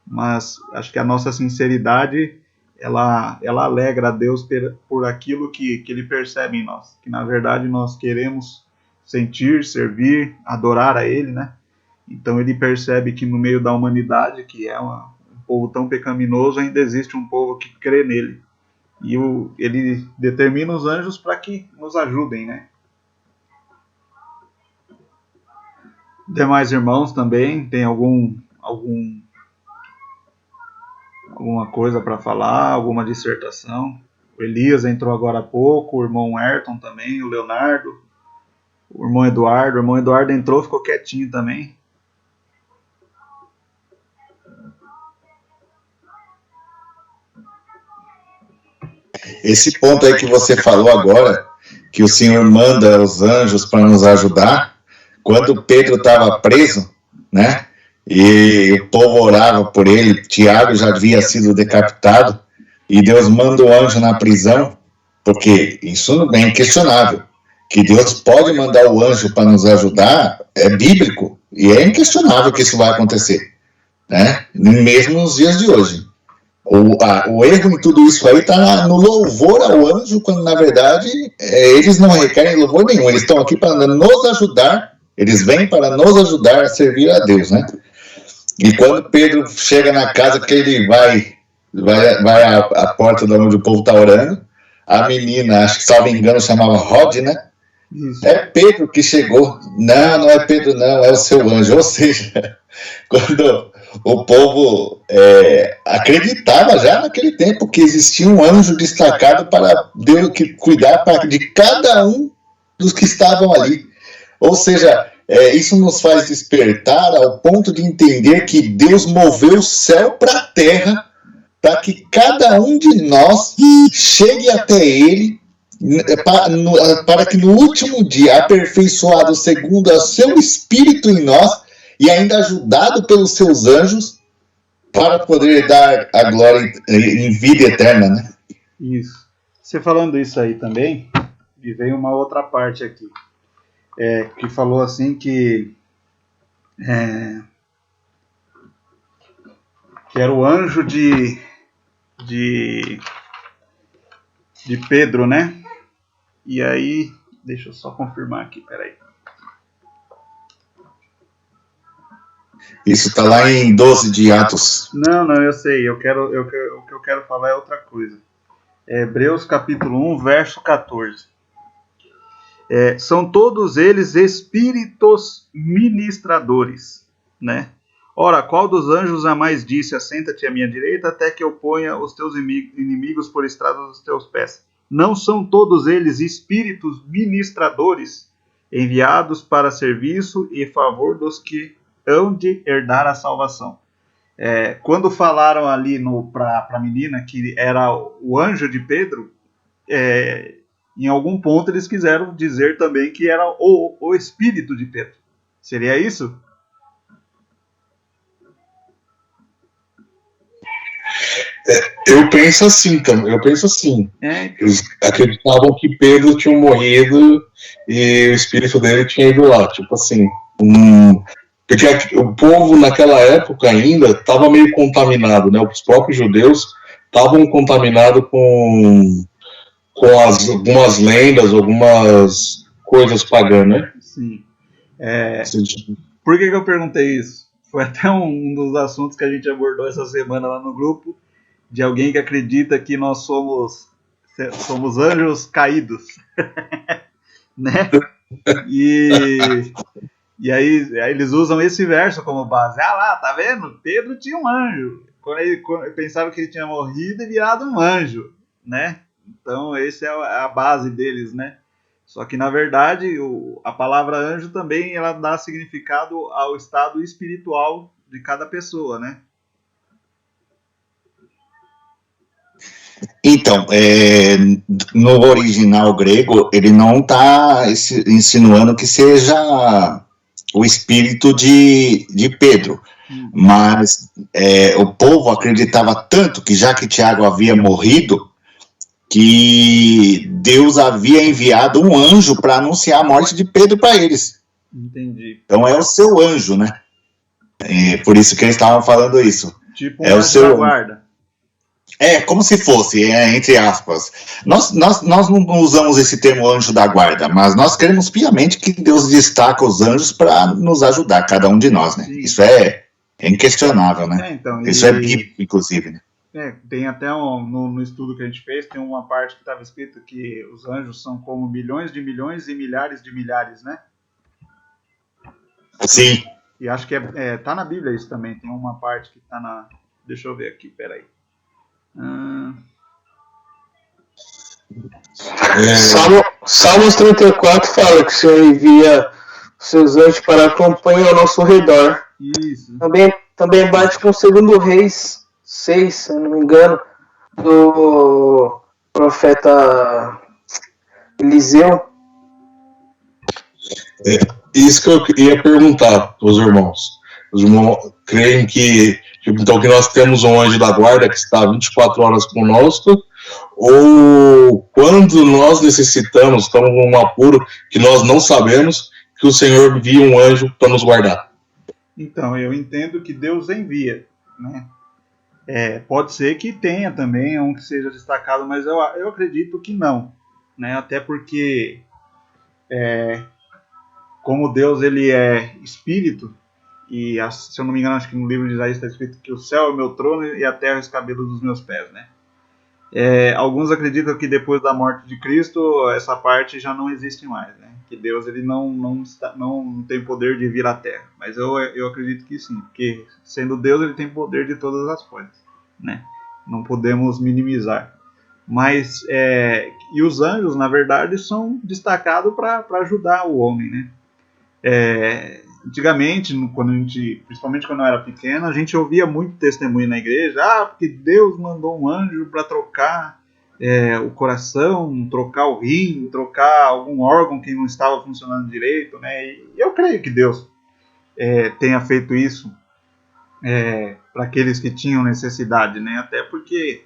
A: mas acho que a nossa sinceridade ela alegra a Deus por aquilo que ele percebe em nós, que na verdade nós queremos sentir, servir, adorar a Ele, né? Então ele percebe que no meio da humanidade, que é um povo tão pecaminoso, ainda existe um povo que crê nele. E ele determina os anjos para que nos ajudem, né? Demais irmãos também, tem alguma coisa para falar, alguma dissertação? O Elias entrou agora há pouco, o irmão Ayrton também, o Leonardo, o irmão Eduardo. O irmão Eduardo entrou, ficou quietinho também.
C: Esse ponto aí que você falou agora, que o Senhor manda os anjos para nos ajudar, quando Pedro estava preso, né, e o povo orava por ele, Tiago já havia sido decapitado, e Deus manda o anjo na prisão, porque isso é inquestionável, que Deus pode mandar o anjo para nos ajudar, é bíblico, e é inquestionável que isso vai acontecer, né, mesmo nos dias de hoje. O erro em tudo isso aí está no louvor ao anjo, quando na verdade eles não requerem louvor nenhum, eles estão aqui para nos ajudar, eles vêm para nos ajudar a servir a Deus, né? E quando Pedro chega na casa que ele vai à porta de onde o povo está orando, a menina, acho que salvo engano, chamava Rod, né? Isso. É Pedro que chegou. Não é Pedro não, é o seu anjo. Ou seja, quando o povo acreditava já naquele tempo que existia um anjo destacado para Deus que cuidar de cada um dos que estavam ali. Ou seja, isso nos faz despertar ao ponto de entender que Deus moveu o céu para a terra para que cada um de nós chegue até Ele, para que no último dia, aperfeiçoado segundo o seu Espírito em nós, e ainda ajudado pelos seus anjos, para poder dar a glória em vida eterna, né?
A: Isso. Você falando isso aí também, e veio uma outra parte aqui, que falou assim que era o anjo de Pedro, né? E aí, deixa eu só confirmar aqui, peraí.
C: Isso está lá em 12 de Atos.
A: Não, eu sei. O que eu quero falar é outra coisa. Hebreus capítulo 1, verso 14. São todos eles espíritos ministradores, né? Ora, qual dos anjos jamais disse, assenta-te à minha direita, até que eu ponha os teus inimigos por estrada dos teus pés? Não são todos eles espíritos ministradores, enviados para serviço e favor dos que hão de herdar a salvação? Quando falaram ali para a menina que era o anjo de Pedro, em algum ponto eles quiseram dizer também que era o espírito de Pedro. Seria isso?
B: Eu penso assim. Eles acreditavam que Pedro tinha morrido e o espírito dele tinha ido lá, tipo assim. Porque o povo naquela época ainda estava meio contaminado, né? Os próprios judeus estavam contaminados com algumas lendas, algumas coisas pagãs, né?
A: Sim. Por que eu perguntei isso? Foi até um dos assuntos que a gente abordou essa semana lá no grupo, de alguém que acredita que nós somos anjos caídos, né? E aí eles usam esse verso como base. Ah lá, tá vendo? Pedro tinha um anjo. Quando ele pensava que ele tinha morrido e virado um anjo, né? Então essa é a base deles, né? Só que na verdade a palavra anjo também ela dá significado ao estado espiritual de cada pessoa, né?
C: Então, no original grego, ele não está insinuando que seja o espírito de Pedro, mas o povo acreditava tanto que já que Tiago havia morrido, que Deus havia enviado um anjo para anunciar a morte de Pedro para eles.
A: Entendi.
C: Então é o seu anjo, né? Por isso que eles estavam falando isso.
A: Tipo um anjo da guarda.
C: Como se fosse, entre aspas. Nós não usamos esse termo anjo da guarda, mas nós queremos piamente que Deus destaca os anjos para nos ajudar, cada um de nós, né? Sim. Isso é inquestionável, né?
A: Então,
C: isso é bíblico, inclusive, né?
A: Tem até no estudo que a gente fez, tem uma parte que estava escrito que os anjos são como milhões de milhões e milhares de milhares, né?
C: Sim.
A: E acho que tá na Bíblia isso também, tem uma parte que tá na... Deixa eu ver aqui, peraí.
D: Salmos 34 fala que o Senhor envia os seus anjos para acompanhar ao nosso redor.
A: Isso.
D: Também bate com o 2 Reis 6, se eu não me engano, do profeta Eliseu.
B: Isso que eu ia perguntar para os irmãos. Os irmãos creem que, então, que nós temos um anjo da guarda que está 24 horas conosco, ou quando nós necessitamos, estamos num apuro que nós não sabemos, que o Senhor envia um anjo para nos guardar?
A: Então, eu entendo que Deus envia, né? Pode ser que tenha também um que seja destacado, mas eu acredito que não, né? Até porque, como Deus ele é espírito, e se eu não me engano, acho que no livro de Isaías está escrito que o céu é o meu trono e a terra é os cabelos dos meus pés, né? Alguns acreditam que depois da morte de Cristo, essa parte já não existe mais, né? Que Deus ele não tem poder de vir à Terra. Mas eu acredito que sim, porque sendo Deus ele tem poder de todas as coisas, né? Não podemos minimizar. Mas e os anjos, na verdade, são destacados para ajudar o homem, né? Antigamente, principalmente quando eu era pequeno, a gente ouvia muito testemunho na igreja, porque Deus mandou um anjo para trocar o coração, trocar o rim, trocar algum órgão que não estava funcionando direito, né? E eu creio que Deus tenha feito isso para aqueles que tinham necessidade, né? Até porque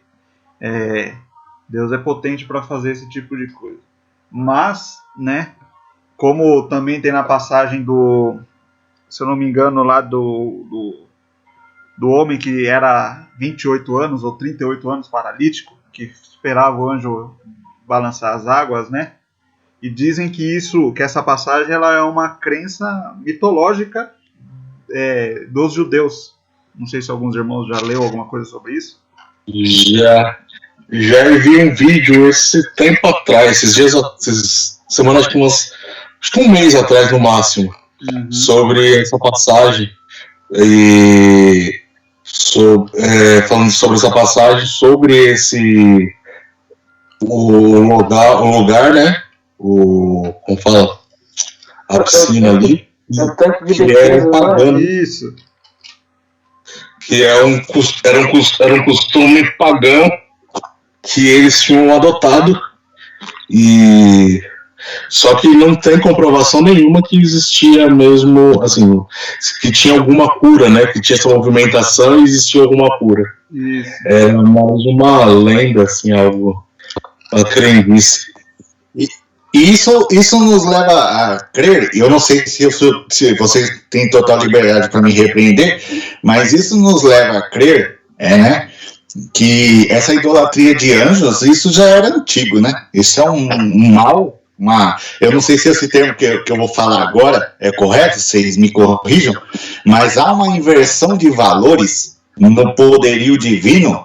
A: Deus é potente para fazer esse tipo de coisa. Mas, né, como também tem na passagem se eu não me engano, lá do homem que era 28 anos ou 38 anos paralítico, que esperava o anjo balançar as águas, né? E dizem que essa passagem ela é uma crença mitológica dos judeus. Não sei se alguns irmãos já leu alguma coisa sobre isso.
B: Já vi um vídeo esse tempo atrás, essas semanas, acho que um mês atrás no máximo, sobre essa passagem e falando sobre essa passagem, sobre o lugar, né? Como fala? A piscina ali, que é pagano.
A: Isso.
B: Que era um costume pagão que eles tinham adotado, e só que não tem comprovação nenhuma que existia mesmo, assim, que tinha alguma cura, né? Que tinha essa movimentação e existia alguma cura.
A: Isso.
B: É mais uma lenda, assim, algo a crendice.
C: E isso nos leva a crer, eu não sei se vocês têm total liberdade para me repreender, mas isso nos leva a crer, né? Que essa idolatria de anjos, isso já era antigo, né? Isso é um mal, eu não sei se esse termo que eu vou falar agora é correto, vocês me corrijam, mas há uma inversão de valores no poderio divino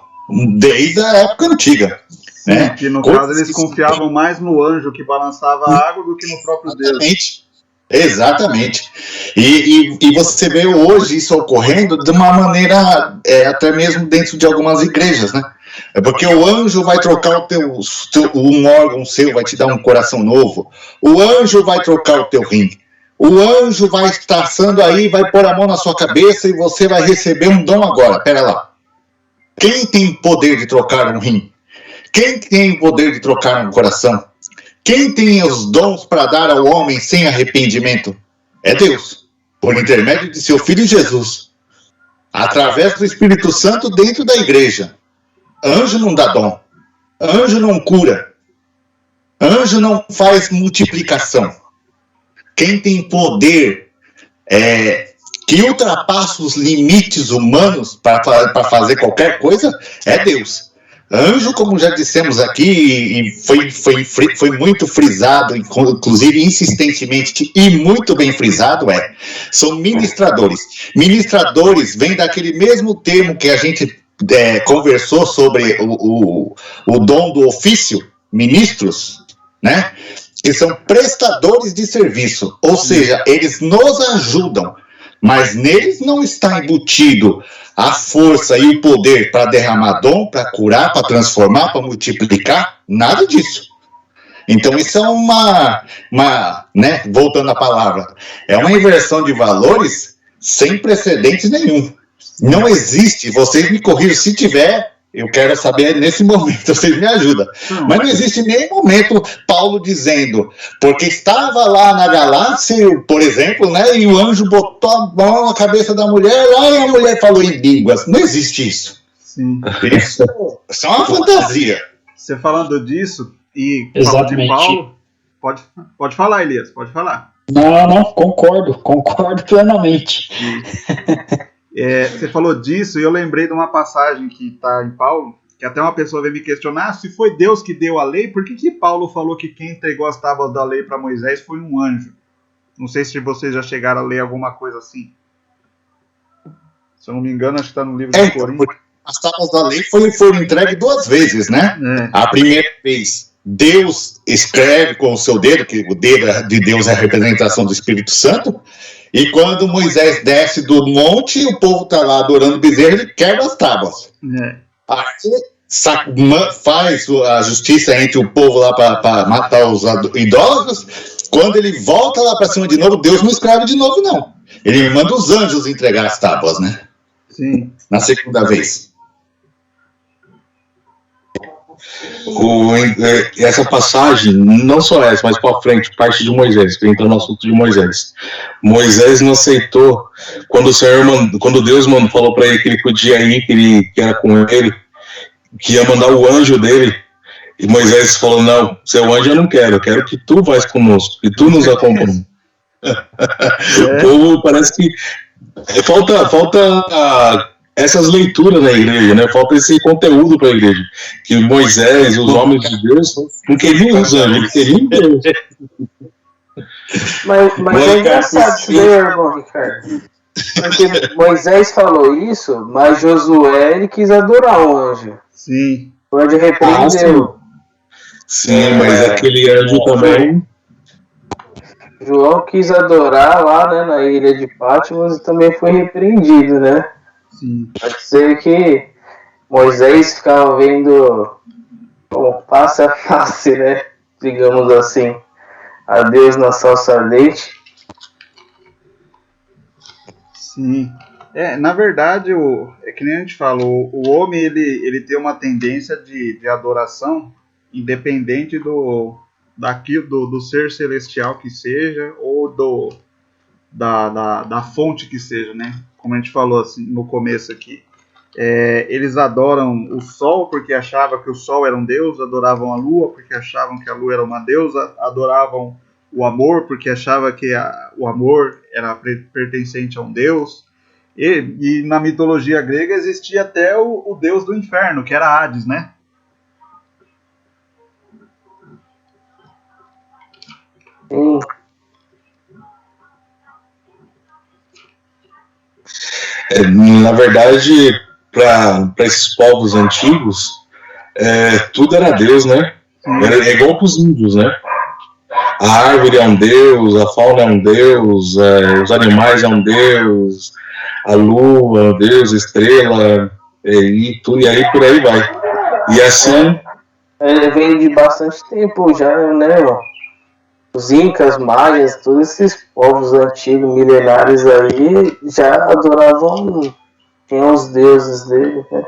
C: desde a época antiga.
A: Sim, né? Que no caso eles confiavam mais no anjo que balançava a água do que no próprio Deus.
C: Exatamente. E você vê hoje isso ocorrendo de uma maneira, até mesmo dentro de algumas igrejas, né? É porque o anjo vai trocar um órgão seu, vai te dar um coração novo. O anjo vai trocar o teu rim. O anjo vai traçando aí, vai pôr a mão na sua cabeça e você vai receber um dom agora. Pera lá. Quem tem poder de trocar um rim? Quem tem poder de trocar um coração? Quem tem os dons para dar ao homem sem arrependimento? É Deus, por intermédio de seu Filho Jesus, através do Espírito Santo dentro da igreja. Anjo não dá dom, anjo não cura, anjo não faz multiplicação. Quem tem poder que ultrapassa os limites humanos para fazer qualquer coisa é Deus. Anjo, como já dissemos aqui, e foi muito frisado, inclusive insistentemente e muito bem frisado, são ministradores. Ministradores vem daquele mesmo termo que a gente conversou sobre o dom do ofício, ministros, né? Que são prestadores de serviço, ou seja, eles nos ajudam, mas neles não está embutido a força e o poder para derramar dom, para curar, para transformar, para multiplicar, nada disso. Então isso é né, voltando à palavra, é uma inversão de valores sem precedentes nenhum. Não existe, vocês me corrijam se tiver, eu quero saber nesse momento, vocês me ajudam. Mas não existe nem momento Paulo dizendo, porque estava lá na galáxia, por exemplo, né, e o anjo botou a mão na cabeça da mulher lá e a mulher falou em línguas. Não existe isso.
A: Sim.
C: Isso é uma fantasia.
A: Você falando disso e
E: Exatamente.
A: De Paulo, pode falar, Elias, pode falar.
E: Não, concordo plenamente.
A: Você falou disso e eu lembrei de uma passagem que está em Paulo, que até uma pessoa veio me questionar, se foi Deus que deu a lei, por que Paulo falou que quem entregou as tábuas da lei para Moisés foi um anjo? Não sei se vocês já chegaram a ler alguma coisa assim. Se eu não me engano, acho que está no livro de Coríntios.
C: As tábuas da lei foram entregues 2 vezes, né? A primeira vez Deus escreve com o seu dedo, que o dedo de Deus é a representação do Espírito Santo, e quando Moisés desce do monte, o povo está lá adorando o bezerro, ele quebra as tábuas. Aí faz a justiça entre o povo lá para matar os idólatras. Quando ele volta lá para cima de novo, Deus não escreve de novo, não. Ele manda os anjos entregar as tábuas, né?
A: Sim.
C: Na segunda vez.
B: Essa passagem, não só essa, mas para frente, parte de Moisés, que entra no assunto de Moisés. Moisés não aceitou quando Deus falou para ele que ele podia ir, que era com ele, que ia mandar o anjo dele. E Moisés falou: não, seu anjo eu quero que tu vais conosco, que tu nos acompanhe. O povo parece que falta essas leituras na igreja, né? Falta esse conteúdo para a igreja. Que Moisés, os homens de Deus, não queriam os anjos, eles queriam Deus.
D: Mas é engraçado isso daí, irmão Ricardo. Porque Moisés falou isso, mas Josué ele quis adorar o anjo.
A: Sim.
D: O anjo repreendeu.
B: Sim, mas aquele anjo também.
D: João quis adorar lá, né, na ilha de Patmos e também foi repreendido, né?
A: Sim.
D: Pode ser que Moisés ficava vendo face a face, né? Digamos assim, a Deus na salsa ardente.
A: Sim. Na verdade, é que nem a gente falou, o homem ele tem uma tendência de adoração independente do ser celestial que seja ou da fonte que seja, né? Como a gente falou assim no começo aqui, eles adoram o sol porque achavam que o sol era um deus, adoravam a lua porque achavam que a lua era uma deusa, adoravam o amor porque achavam que o amor era pertencente a um deus. E na mitologia grega existia até o deus do inferno, que era Hades, né?
B: Na verdade, para esses povos antigos, tudo era Deus, né? É igual para os índios, né? A árvore é um deus, a fauna é um deus, os animais é um deus, a lua é um deus, a estrela, e tudo, e aí por aí vai. E assim...
D: Vem de bastante tempo já, né, irmão? Os incas, maias, todos esses povos antigos, milenares aí, já adoravam, tinham os deuses dele, né?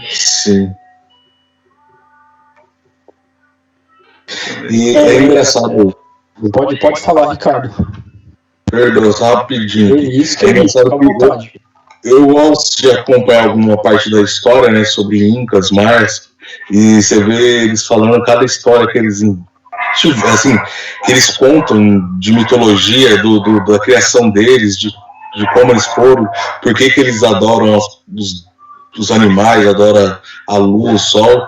B: Sim. E é engraçado.
E: Pode falar, Ricardo.
B: Perdão, só rapidinho.
E: Isso que
B: é engraçado que eu gosto de acompanhar alguma parte da história, né, sobre incas, maias, e você vê eles falando cada história que eles assim, que eles contam de mitologia, da criação deles, de como eles foram, por que eles adoram os animais, adoram a lua, o sol.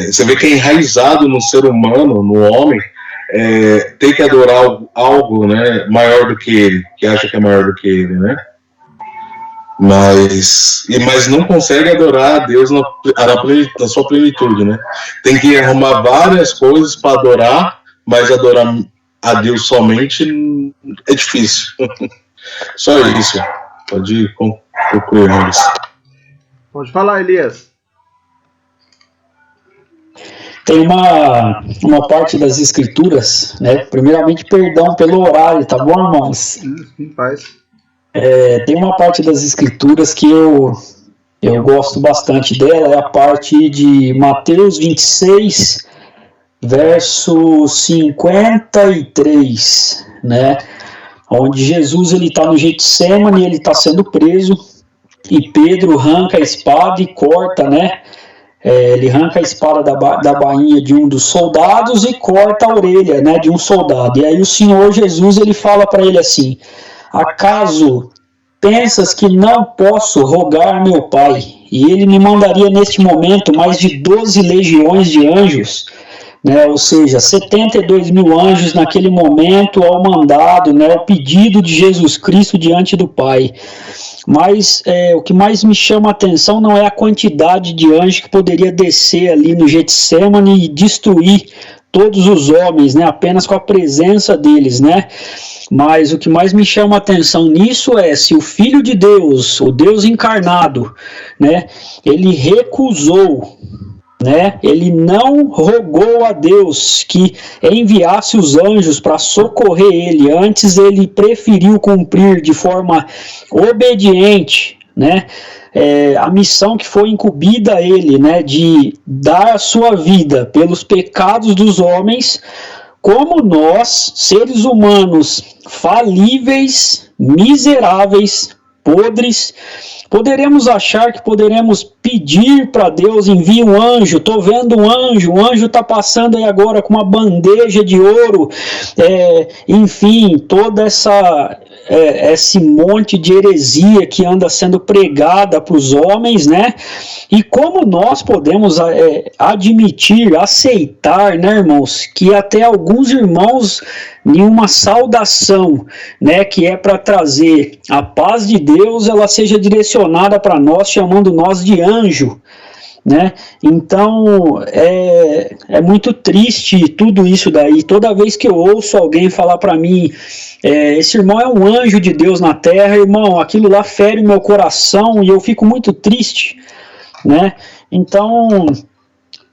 B: Você vê que é enraizado no ser humano, no homem, tem que adorar algo, né, maior do que ele, que acha que é maior do que ele, né? Mas não consegue adorar a Deus na sua plenitude, né? Tem que arrumar várias coisas para adorar, mas adorar a Deus somente é difícil. Só isso. Pode concluir, Luiz.
A: Pode falar, Elias.
E: Tem uma parte das escrituras, né? Primeiramente, perdão pelo horário, tá bom, irmãos?
A: Sim, faz.
E: Tem uma parte das escrituras que eu gosto bastante dela, é a parte de Mateus 26, verso 53, né? Onde Jesus está no Getsemane, ele está sendo preso, e Pedro arranca a espada e corta, né? Ele arranca a espada da bainha de um dos soldados e corta a orelha, né, de um soldado. E aí o Senhor Jesus ele fala para ele assim: acaso pensas que não posso rogar meu Pai, e ele me mandaria neste momento mais de 12 legiões de anjos? né? Ou seja, 72 mil anjos naquele momento ao mandado, né? Ao pedido de Jesus Cristo diante do Pai. Mas o que mais me chama a atenção não é a quantidade de anjos que poderia descer ali no Getsemane e destruir todos os homens, né? Apenas com a presença deles, né? Mas o que mais me chama a atenção nisso é se o Filho de Deus, o Deus encarnado, né? Ele recusou, né? Ele não rogou a Deus que enviasse os anjos para socorrer ele, antes ele preferiu cumprir de forma obediente, né? A missão que foi incumbida a ele, né? De dar a sua vida pelos pecados dos homens, como nós, seres humanos falíveis, miseráveis, podres, poderemos achar que poderemos pedir para Deus, envie um anjo, estou vendo um anjo, o anjo está passando aí agora com uma bandeja de ouro, enfim, toda esse monte de heresia que anda sendo pregada para os homens, né? E como nós podemos admitir, aceitar, né, irmãos, que até alguns irmãos em uma saudação, né, que é para trazer a paz de Deus, ela seja direcionada para nós, chamando nós de anjo, né? Então é muito triste tudo isso daí. Toda vez que eu ouço alguém falar para mim, esse irmão é um anjo de Deus na terra, irmão, aquilo lá fere meu coração e eu fico muito triste, né? Então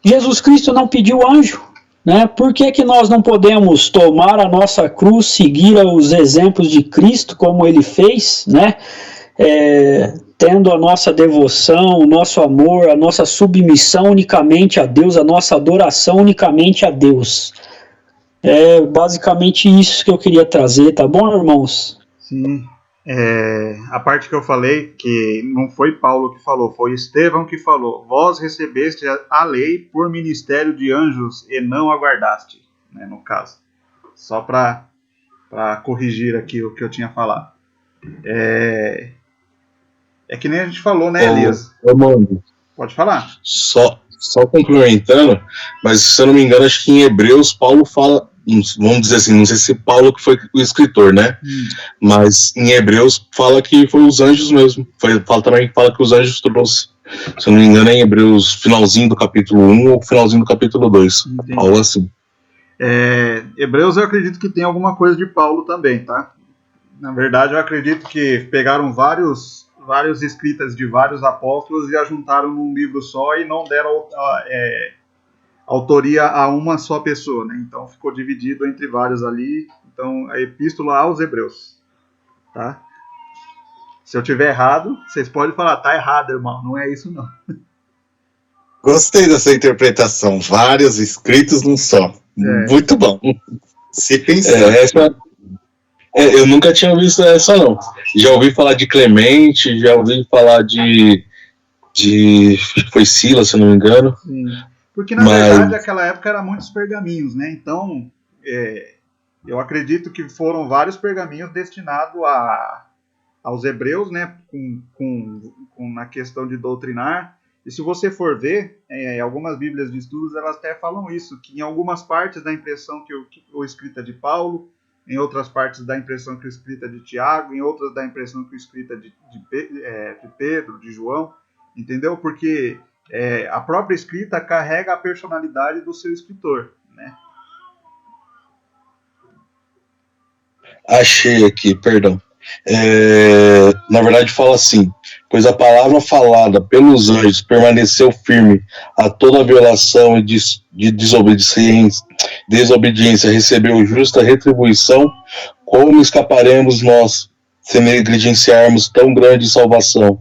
E: Jesus Cristo não pediu anjo, né? Por que nós não podemos tomar a nossa cruz, seguir os exemplos de Cristo como ele fez, né? Tendo a nossa devoção, o nosso amor, a nossa submissão unicamente a Deus, a nossa adoração unicamente a Deus. É basicamente isso que eu queria trazer, tá bom, irmãos?
A: Sim. A parte que eu falei, que não foi Paulo que falou, foi Estevão que falou: vós recebeste a lei por ministério de anjos e não aguardaste, né, no caso. Só para corrigir aqui o que eu tinha falado. É que nem a gente falou, né, Elias?
B: Mano,
A: pode falar.
B: Só complementando, mas se eu não me engano, acho que em Hebreus Paulo fala, vamos dizer assim, não sei se Paulo que foi o escritor, né? Mas em Hebreus fala que foi os anjos mesmo. Também fala que os anjos trouxe. Se eu não me engano, é em Hebreus, finalzinho do capítulo 1 ou finalzinho do capítulo 2.
A: Entendi.
B: Algo assim.
A: Hebreus eu acredito que tem alguma coisa de Paulo também, tá? Na verdade, eu acredito que pegaram vários escritas de vários apóstolos e ajuntaram num livro só e não deram autoria a uma só pessoa, né? Então ficou dividido entre vários ali. Então a epístola aos Hebreus, tá? Se eu tiver errado, vocês podem falar, tá errado, irmão, não é isso não.
C: Gostei dessa interpretação, vários escritos num só. Muito bom. Se pensar.
B: Eu nunca tinha visto essa, não. Já ouvi falar de Clemente, já ouvi falar de foi Silas, se não me engano.
A: Sim. Porque, na verdade, naquela época eram muitos pergaminhos, né? Então, eu acredito que foram vários pergaminhos destinados aos hebreus, né? Na questão de doutrinar. E se você for ver, algumas bíblias de estudos, elas até falam isso, que em algumas partes da impressão que o escrita de Paulo, em outras partes da impressão que o escrita de Tiago, em outras da impressão que o escrita de Pedro, de João, entendeu? Porque a própria escrita carrega a personalidade do seu escritor, né?
B: Achei aqui, perdão. Na verdade fala assim: pois a palavra falada pelos anjos permaneceu firme a toda violação e de desobediência recebeu justa retribuição. Como escaparemos nós se negligenciarmos tão grande salvação?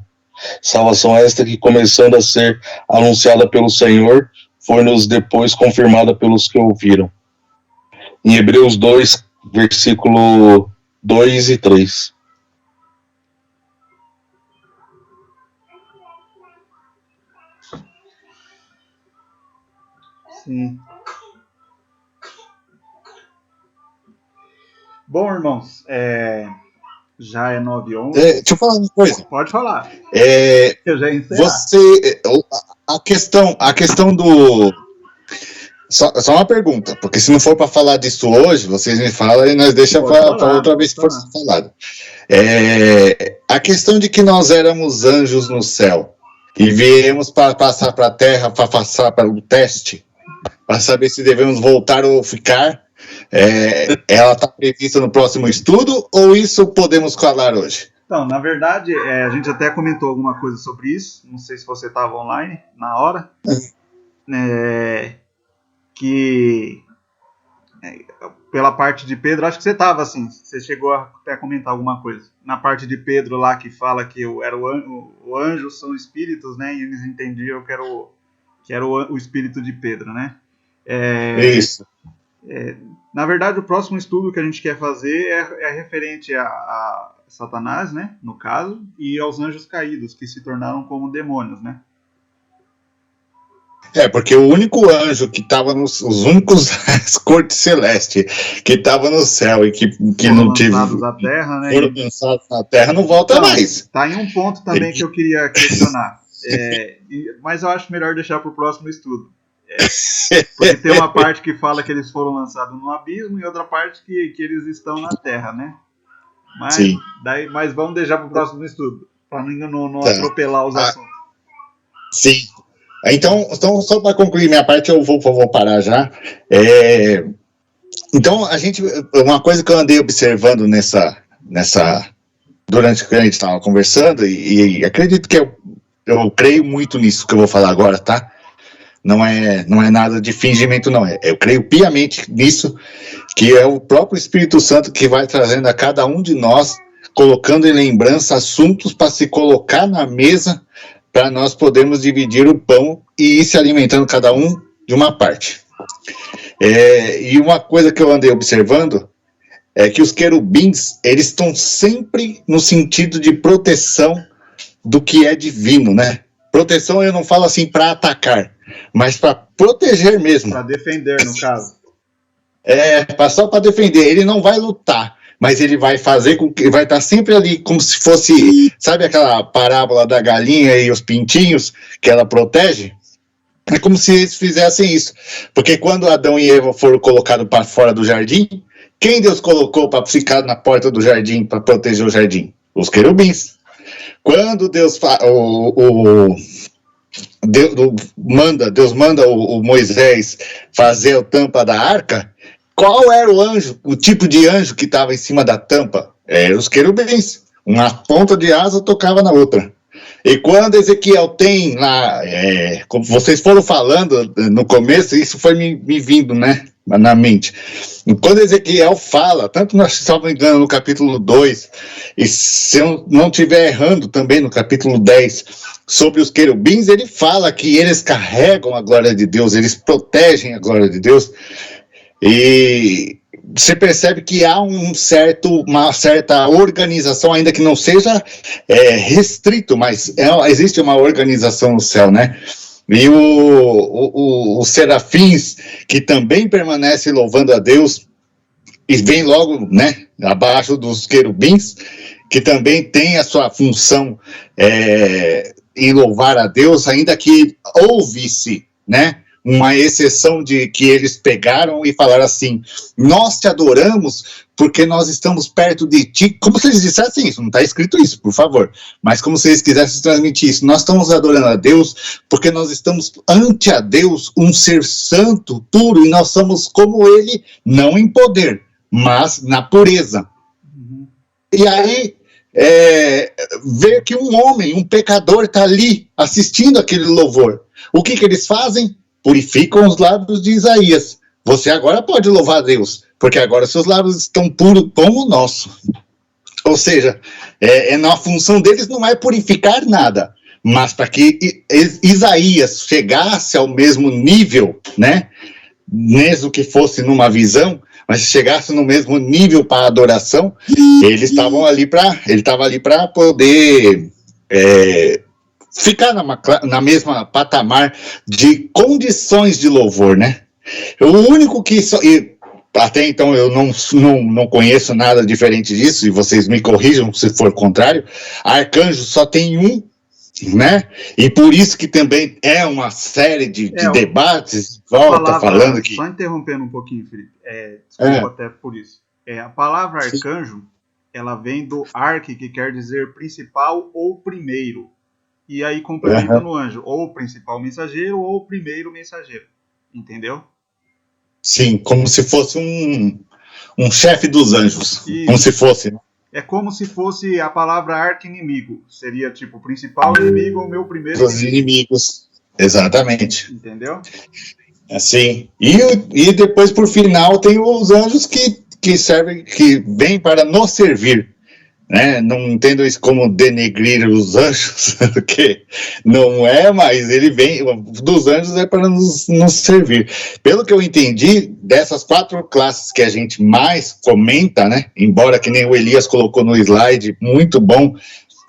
B: Salvação esta que, começando a ser anunciada pelo Senhor, foi-nos depois confirmada pelos que ouviram. Em Hebreus 2, versículo 2 e 3.
A: Sim. Bom, irmãos, já é 9h11.
C: Deixa eu falar uma coisa.
A: Pode falar.
C: A questão Só uma pergunta, porque se não for para falar disso hoje, vocês me falam e nós deixamos para outra vez que for falado. A questão de que nós éramos anjos no céu e viemos para passar para a terra, para passar para o teste, para saber se devemos voltar ou ficar, ela está prevista no próximo estudo ou isso podemos falar hoje?
A: Então, na verdade, a gente até comentou alguma coisa sobre isso, não sei se você estava online na hora, que pela parte de Pedro, acho que você estava assim, você chegou até a comentar alguma coisa. Na parte de Pedro lá que fala que era o anjo são espíritos, né? E eles entendiam que era o espírito de Pedro, né?
C: Isso.
A: Na verdade, o próximo estudo que a gente quer fazer é referente a Satanás, né? No caso, e aos anjos caídos, que se tornaram como demônios, né?
C: Porque o único anjo que estava os únicos cortes celestes que estava no céu e que não tive
A: da terra, né?
C: Foram lançados na terra, não volta mais.
A: Tá em um ponto também que eu queria questionar, mas eu acho melhor deixar para o próximo estudo. Porque tem uma parte que fala que eles foram lançados no abismo e outra parte que eles estão na terra, né? Mas vamos deixar para o próximo estudo, para não atropelar os assuntos.
C: Sim. Então só para concluir minha parte, eu vou parar já. Então, uma coisa que eu andei observando durante que a gente estava conversando, e acredito que eu creio muito nisso que eu vou falar agora, tá? Não é nada de fingimento, não. Eu creio piamente nisso, que é o próprio Espírito Santo que vai trazendo a cada um de nós, colocando em lembrança assuntos para se colocar na mesa, para nós podermos dividir o pão e ir se alimentando cada um de uma parte. E uma coisa que eu andei observando é que os querubins, eles estão sempre no sentido de proteção do que é divino, né? Proteção eu não falo assim para atacar, mas para proteger mesmo.
A: Para defender, no caso.
C: Só para defender. Ele não vai lutar, mas ele vai fazer com que vai estar sempre ali como se fosse, sabe aquela parábola da galinha e os pintinhos que ela protege? É como se eles fizessem isso. Porque quando Adão e Eva foram colocados para fora do jardim, quem Deus colocou para ficar na porta do jardim para proteger o jardim? Os querubins. Quando Deus manda o Moisés fazer a tampa da arca, qual era o anjo, o tipo de anjo que estava em cima da tampa? Eram os querubins. Uma ponta de asa tocava na outra. E quando Ezequiel tem lá, como vocês foram falando no começo, isso foi me vindo, né, na mente. E quando Ezequiel fala, tanto nós estamos engano no capítulo 2, e se eu não estiver errando também no capítulo 10, sobre os querubins, ele fala que eles carregam a glória de Deus, eles protegem a glória de Deus. E você percebe que há uma certa organização, ainda que não seja restrito, mas existe uma organização no céu, né? E os serafins, que também permanecem louvando a Deus, e vem logo, né, abaixo dos querubins, que também tem a sua função em louvar a Deus, ainda que houve-se, né, uma exceção de que eles pegaram e falaram assim: nós te adoramos porque nós estamos perto de ti, como se eles dissessem isso, não está escrito isso, por favor, mas como se eles quisessem transmitir isso: nós estamos adorando a Deus porque nós estamos ante a Deus, um ser santo, puro, e nós somos como ele, não em poder, mas na pureza. E aí ver que um homem, um pecador está ali assistindo aquele louvor, o que eles fazem? Purificam os lábios de Isaías. Você agora pode louvar a Deus, porque agora seus lábios estão puros como o nosso. Ou seja, na função deles não é purificar nada, mas para que Isaías chegasse ao mesmo nível, né, mesmo que fosse numa visão, mas chegasse no mesmo nível para a adoração, ele estava ali para poder ficar na mesma patamar de condições de louvor, né? O único que até então eu não conheço nada diferente disso, e vocês me corrijam se for contrário, arcanjo só tem um, né? E por isso que também é uma série de debates, volta falando que...
A: Só interrompendo um pouquinho, Felipe, desculpa até por isso. A palavra arcanjo, ela vem do arque, que quer dizer principal ou primeiro. E aí complementa no anjo, ou o principal mensageiro ou o primeiro mensageiro. Entendeu?
C: Sim, como se fosse um chefe dos anjos. Isso. Como se fosse.
A: É como se fosse a palavra arqui-inimigo. Seria tipo o principal inimigo ou o meu primeiro
C: os inimigos. Exatamente.
A: Entendeu?
C: Assim. E depois, por final, tem os anjos que servem, que vêm para nos servir. Né? Não entendo isso como denegrir os anjos, porque não é, mas ele vem, dos anjos é para nos servir. Pelo que eu entendi, dessas 4 classes que a gente mais comenta, né? Embora que nem o Elias colocou no slide, muito bom,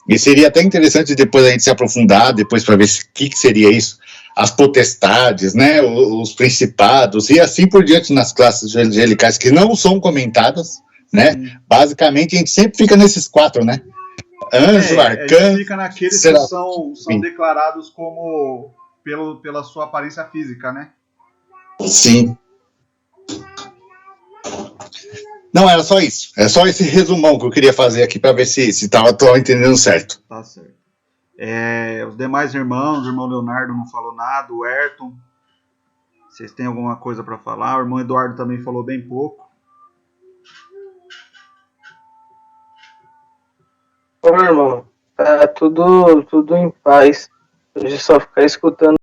C: e seria até interessante depois a gente se aprofundar, depois para ver o que seria isso, as potestades, né? Os principados, e assim por diante nas classes angelicais que não são comentadas, né? Basicamente a gente sempre fica nesses 4, né? Anjo, arcanjo.
A: A gente fica naqueles que são declarados como pela sua aparência física, né?
C: Sim. Não, era só isso. É só esse resumão que eu queria fazer aqui para ver se estava entendendo certo.
A: Tá certo. Os demais irmãos, o irmão Leonardo não falou nada, o Ayrton. Vocês têm alguma coisa para falar? O irmão Eduardo também falou bem pouco.
D: Ô, meu irmão, tá tudo em paz. Hoje só ficar escutando